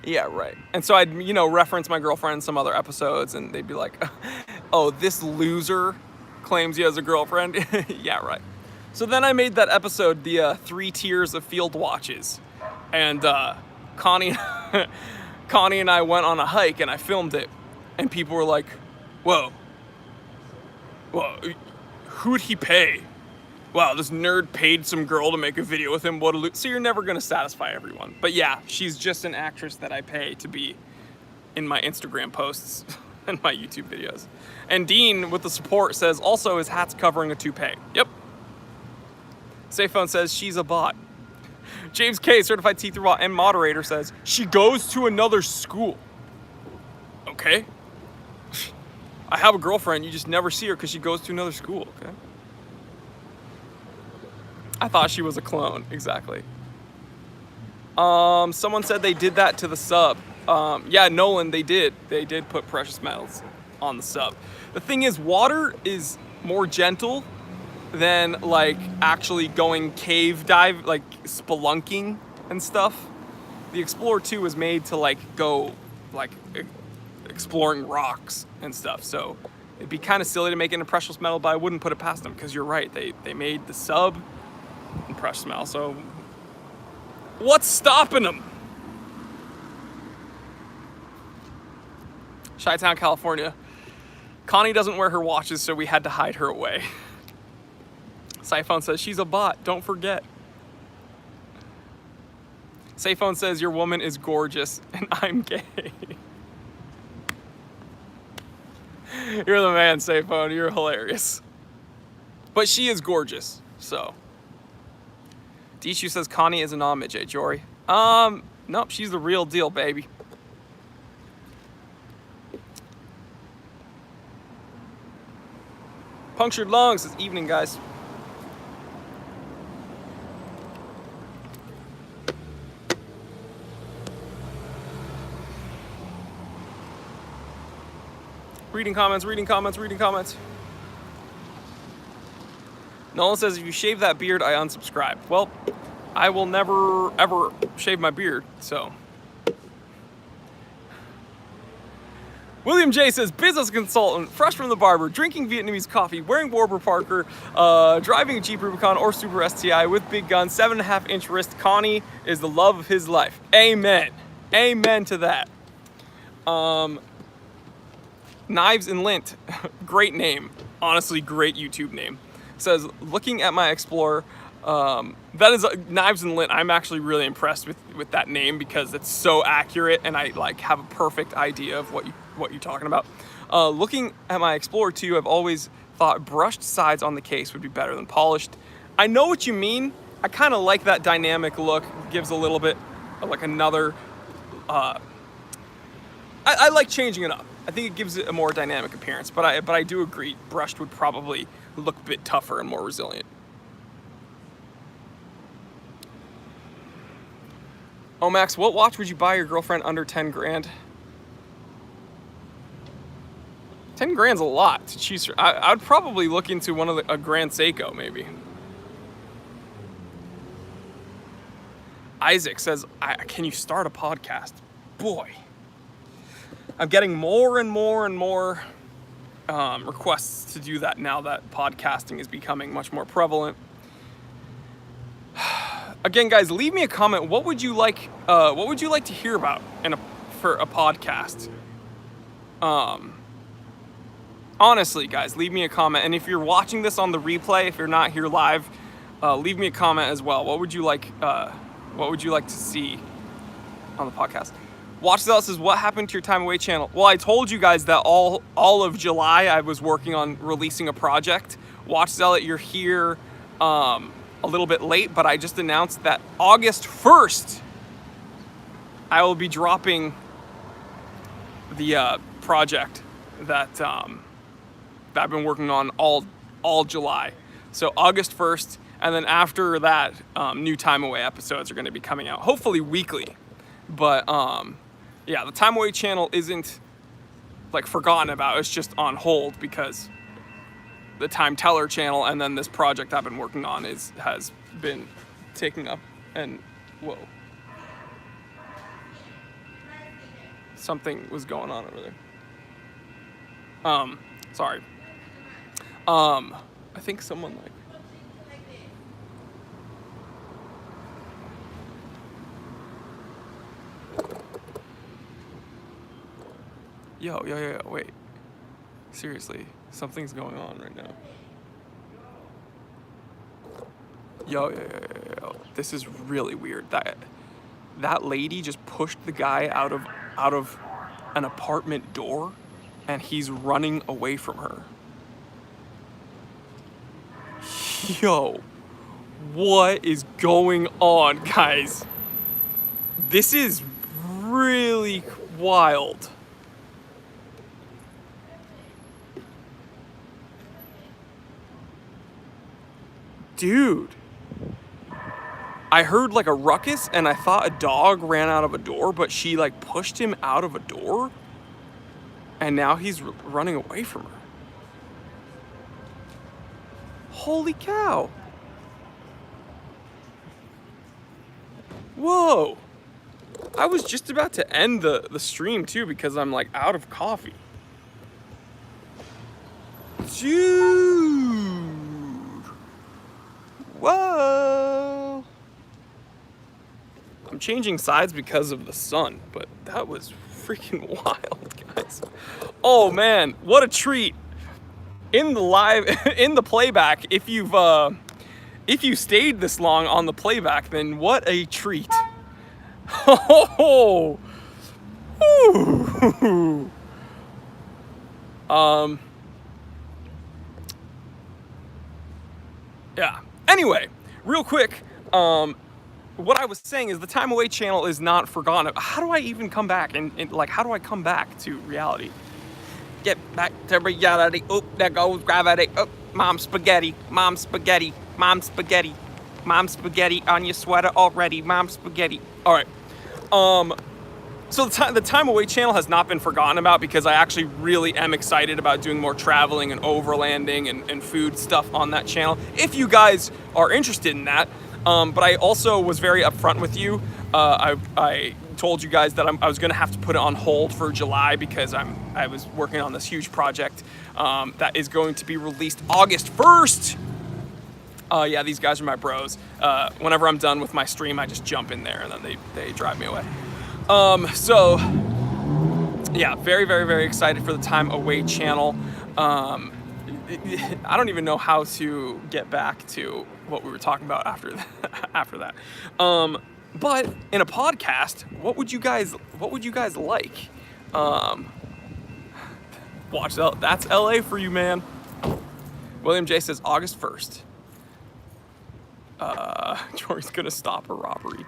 Yeah, right. And so I'd, reference my girlfriend in some other episodes, and they'd be like, oh, this loser claims he has a girlfriend. Yeah, right. So then I made that episode, the 3 tiers of field watches. And Connie Connie and I went on a hike and I filmed it, and people were like, whoa, who'd he pay? Wow, this nerd paid some girl to make a video with him. What a so you're never gonna satisfy everyone. But yeah, she's just an actress that I pay to be in my Instagram posts and my YouTube videos. And Dean with the support says, also his hat's covering a toupee. Yep. Sayphone says she's a bot. James K, certified teeth bot and moderator, says she goes to another school. Okay. I have a girlfriend, you just never see her because she goes to another school, okay? I thought she was a clone, exactly. Someone said they did that to the sub. Yeah, Nolan, they did. They did put precious metals on the sub. The thing is, water is more gentle than like actually going cave dive, like spelunking and stuff. The Explorer 2 was made to like go like exploring rocks and stuff. So it'd be kind of silly to make it a precious metal, but I wouldn't put it past them because you're right. They made the sub in precious metal. So what's stopping them? Chi-Town, California. Connie doesn't wear her watches, so we had to hide her away. Sayphone says, she's a bot, don't forget. Sayphone says, your woman is gorgeous, and I'm gay. You're the man, Sayphone, you're hilarious. But she is gorgeous, so. Dishu says, Connie is an homage, eh, Jory? Nope, she's the real deal, baby. Punctured lungs says, evening, guys. Reading comments, reading comments, reading comments. Nolan says, if you shave that beard, I unsubscribe. Well, I will never, ever shave my beard, so. William J says, business consultant, fresh from the barber, drinking Vietnamese coffee, wearing Warburg Parker, driving a Jeep Rubicon or Super STI with big guns, 7.5-inch wrist. Connie is the love of his life. Amen. Amen to that. Knives and Lint, great name. Honestly, great YouTube name. Says, looking at my Explorer, that is Knives and Lint. I'm actually really impressed with that name because it's so accurate and I like have a perfect idea of what you're talking about. Looking at my Explorer 2, I've always thought brushed sides on the case would be better than polished. I know what you mean. I kind of like that dynamic look. Gives a little bit of like another, I like changing it up. I think it gives it a more dynamic appearance, but I do agree, brushed would probably look a bit tougher and more resilient. Oh, Max, what watch would you buy your girlfriend under 10 grand? 10 grand's a lot to choose. I'd probably look into one of a Grand Seiko, maybe. Isaac says, can you start a podcast? Boy. I'm getting more and more and more requests to do that now that podcasting is becoming much more prevalent. Again, guys, leave me a comment. What would you like to hear about for a podcast? Honestly, guys, leave me a comment. And if you're watching this on the replay, if you're not here live, leave me a comment as well. What would you like to see on the podcast? Watch Zealot says, what happened to your time away channel? Well, I told you guys that all of July I was working on releasing a project. Watch Zealot, you're here a little bit late, but I just announced that August 1st I will be dropping the project that I've been working on all July. So August 1st, and then after that, new time away episodes are going to be coming out, hopefully weekly. But yeah, the Time Away channel isn't like forgotten about. It's just on hold because the Time Teller channel and then this project I've been working on has been taking up. And whoa, something was going on over there. Sorry. I think someone like. Yo, wait. Seriously, something's going on right now. Yo. This is really weird. That lady just pushed the guy out of an apartment door, and he's running away from her. Yo, what is going on, guys? This is really wild. Dude. I heard like a ruckus and I thought a dog ran out of a door, but she like pushed him out of a door and now he's running away from her. Holy cow. Whoa. I was just about to end the stream too because I'm like out of coffee. Dude. Whoa. I'm changing sides because of the sun, but that was freaking wild, guys. Oh man, what a treat. In the playback, if you stayed this long on the playback, then what a treat. Oh. Ooh. Yeah. Anyway, real quick, what I was saying is the Time Away channel is not forgotten. How do I even come back? And like, how do I come back to reality? Get back to reality. Oh, there goes gravity. Oh, mom spaghetti. Mom spaghetti. Mom spaghetti. Mom spaghetti on your sweater already. Mom spaghetti. All right. So the Time Away channel has not been forgotten about because I actually really am excited about doing more traveling and overlanding and food stuff on that channel. If you guys are interested in that. But I also was very upfront with you. I told you guys that I was going to have to put it on hold for July because I was working on this huge project that is going to be released August 1st. Yeah, these guys are my bros. Whenever I'm done with my stream, I just jump in there and then they drive me away. So yeah, very, very, very excited for the Time Away channel. I don't even know how to get back to what we were talking about after that. But in a podcast, what would you guys like? Watch that. That's LA for you, man. William J says August 1st. Jory's gonna stop a robbery.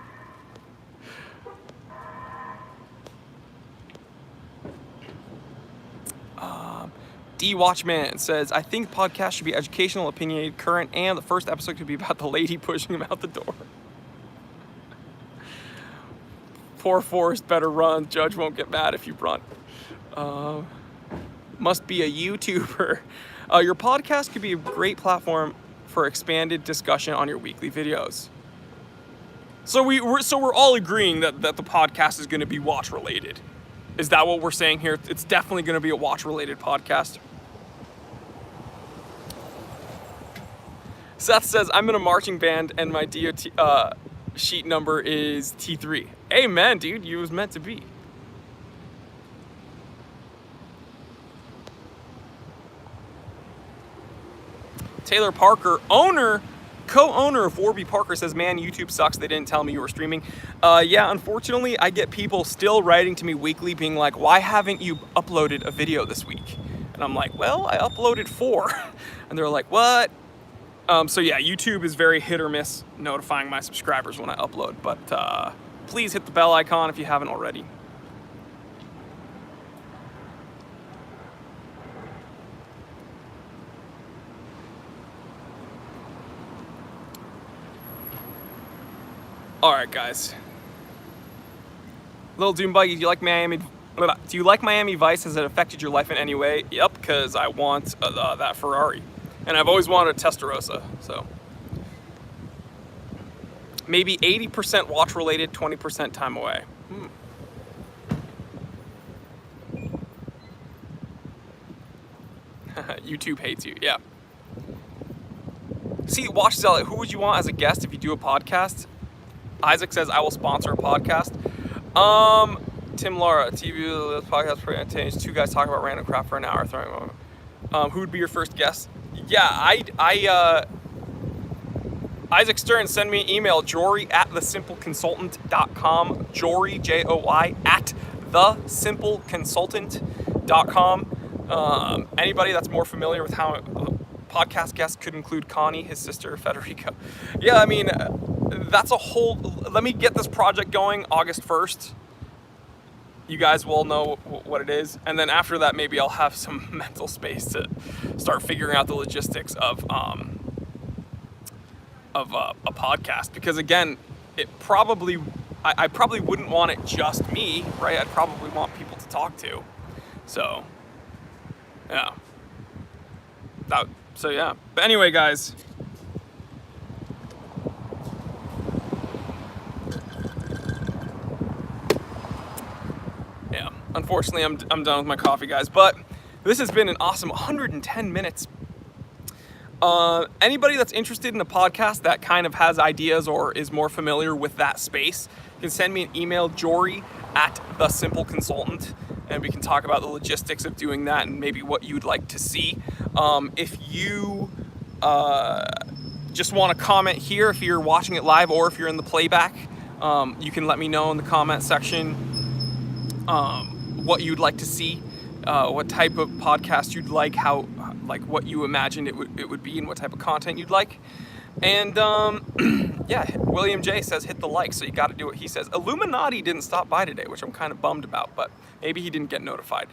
D Watchman says, I think podcasts should be educational, opinionated, current, and the first episode could be about the lady pushing him out the door. Poor Forrest better run. Judge won't get mad if you run. Must be a YouTuber. Your podcast could be a great platform for expanded discussion on your weekly videos. So we're all agreeing that the podcast is going to be watch related. Is that what we're saying here? It's definitely going to be a watch related podcast. Seth says, I'm in a marching band and my DOT sheet number is T3. Amen, dude. You was meant to be. Taylor Parker, co-owner of Warby Parker, says, man, YouTube sucks. They didn't tell me you were streaming. Yeah, unfortunately, I get people still writing to me weekly being like, why haven't you uploaded a video this week? And I'm like, well, I uploaded 4. And they're like, what? So yeah, YouTube is very hit or miss notifying my subscribers when I upload. But please hit the bell icon if you haven't already. All right, guys. Little Doombuggy, do you like Miami Vice? Has it affected your life in any way? Yep, because I want that Ferrari. And I've always wanted a Testarossa, so. Maybe 80% watch related, 20% time away. YouTube hates you, yeah. See, Watch Zealot, who would you want as a guest if you do a podcast? Isaac says, I will sponsor a podcast. Tim Lara, TV podcast pretty entertaining. Two guys talk about random crap for an hour. Who would be your first guest? Yeah, Isaac Stern, send me an email, jory@thesimpleconsultant.com. Jory, Joy, at thesimpleconsultant.com. Anybody that's more familiar with how podcast guests could include Connie, his sister, Federica. Yeah, I mean, that's a whole... Let me get this project going August 1st. You guys will know what it is. And then after that, maybe I'll have some mental space to start figuring out the logistics of a podcast. Because again, I probably wouldn't want it just me, right? I'd probably want people to talk to. So, yeah. So yeah. But anyway, guys. Yeah. Unfortunately, I'm done with my coffee, guys. But this has been an awesome 110 minutes. Anybody that's interested in a podcast that kind of has ideas or is more familiar with that space can send me an email, jory@thesimpleconsultant, and we can talk about the logistics of doing that and maybe what you'd like to see. If you just want to comment here, if you're watching it live or if you're in the playback, you can let me know in the comment section what you'd like to see, what type of podcast you'd like, what you imagined it would be, and what type of content you'd like. And yeah, William J says hit the like, so you got to do what he says. Illuminati didn't stop by today, which I'm kind of bummed about, but maybe he didn't get notified.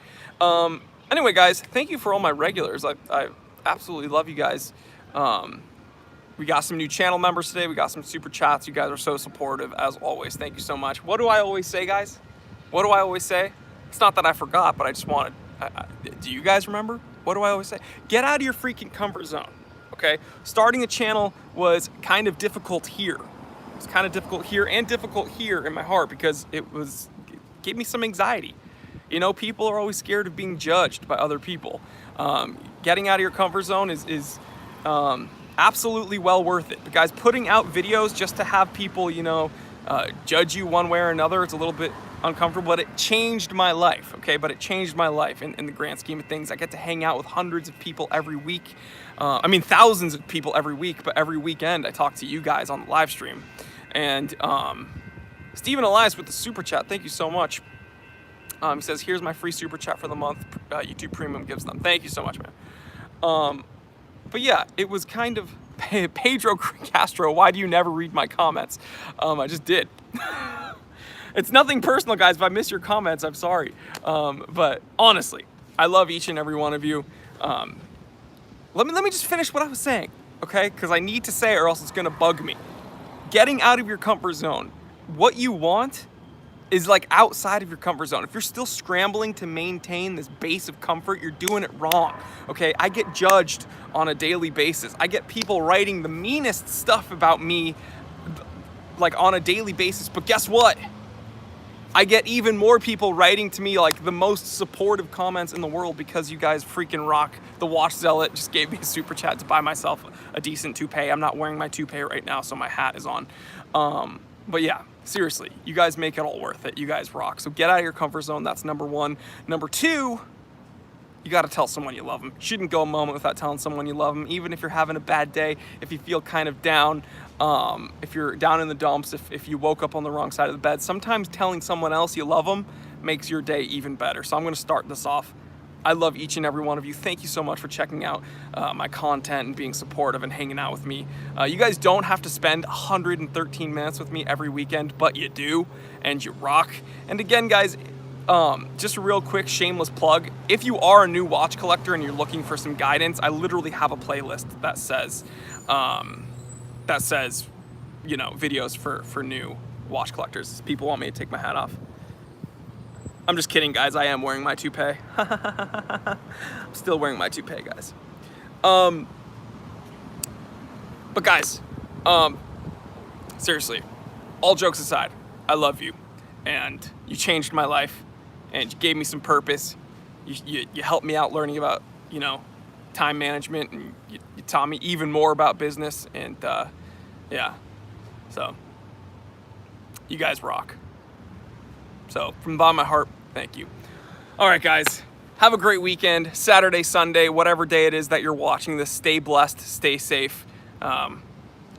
Anyway, guys, thank you for all my regulars. I absolutely love you guys. We got some new channel members today. We got some super chats. You guys are so supportive as always. Thank you so much. What do I always say, guys? What do I always say? It's not that I forgot, but I just wanted. Do you guys remember? What do I always say? Get out of your freaking comfort zone. Okay? Starting a channel was kind of difficult here. It was kind of difficult here and difficult here in my heart because it gave me some anxiety. You know, people are always scared of being judged by other people. Getting out of your comfort zone is absolutely well worth it. But guys, putting out videos just to have people, judge you one way or another, it's a little bit uncomfortable, but it changed my life, okay? But it changed my life in the grand scheme of things. I get to hang out with hundreds of people every week. Thousands of people every week, but every weekend I talk to you guys on the live stream. And Stephen Elias with the super chat, thank you so much. He says, here's my free super chat for the month. YouTube Premium gives them. Thank you so much, man. But yeah, it was kind of Pedro Castro. Why do you never read my comments? I just did. It's nothing personal, guys. If I miss your comments, I'm sorry. But honestly, I love each and every one of you. Let me just finish what I was saying, okay? Because I need to say it or else it's gonna bug me. Getting out of your comfort zone. What you want is like outside of your comfort zone. If you're still scrambling to maintain this base of comfort, you're doing it wrong, okay? I get judged on a daily basis. I get people writing the meanest stuff about me like on a daily basis, but guess what? I get even more people writing to me like the most supportive comments in the world because you guys freaking rock. The Watch Zealot just gave me a super chat to buy myself a decent toupee. I'm not wearing my toupee right now, so my hat is on. But yeah, seriously, you guys make it all worth it. You guys rock. So get out of your comfort zone. That's number one. Number two, you got to tell someone you love them. You shouldn't go a moment without telling someone you love them, even if you're having a bad day, if you feel kind of down, if you're down in the dumps, if you woke up on the wrong side of the bed. Sometimes telling someone else you love them makes your day even better. So I'm going to start this off. I love each and every one of you. Thank you so much for checking out my content and being supportive and hanging out with me. You guys don't have to spend 113 minutes with me every weekend, but you do, and you rock. And again, guys, just a real quick shameless plug. If you are a new watch collector and you're looking for some guidance, I literally have a playlist that says, videos for new watch collectors. People want me to take my hat off. I'm just kidding, guys. I am wearing my toupee. I'm still wearing my toupee, guys. But guys, seriously, all jokes aside, I love you, and you changed my life, and you gave me some purpose. You helped me out learning about, time management, and you taught me even more about business, and yeah, so you guys rock. So from the bottom of my heart, thank you. All right, guys, have a great weekend. Saturday, Sunday, whatever day it is that you're watching this, stay blessed, stay safe.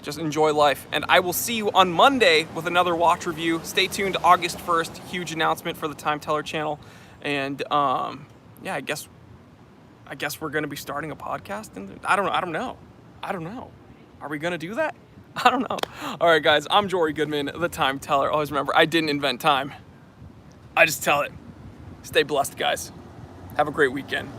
Just enjoy life. And I will see you on Monday with another watch review. Stay tuned, August 1st, huge announcement for the Time Teller channel. And yeah, I guess we're gonna be starting a podcast. And I don't know. Are we gonna do that? I don't know. All right, guys, I'm Jory Goodman, the Time Teller. Always remember, I didn't invent time. I just tell it. Stay blessed, guys. Have a great weekend.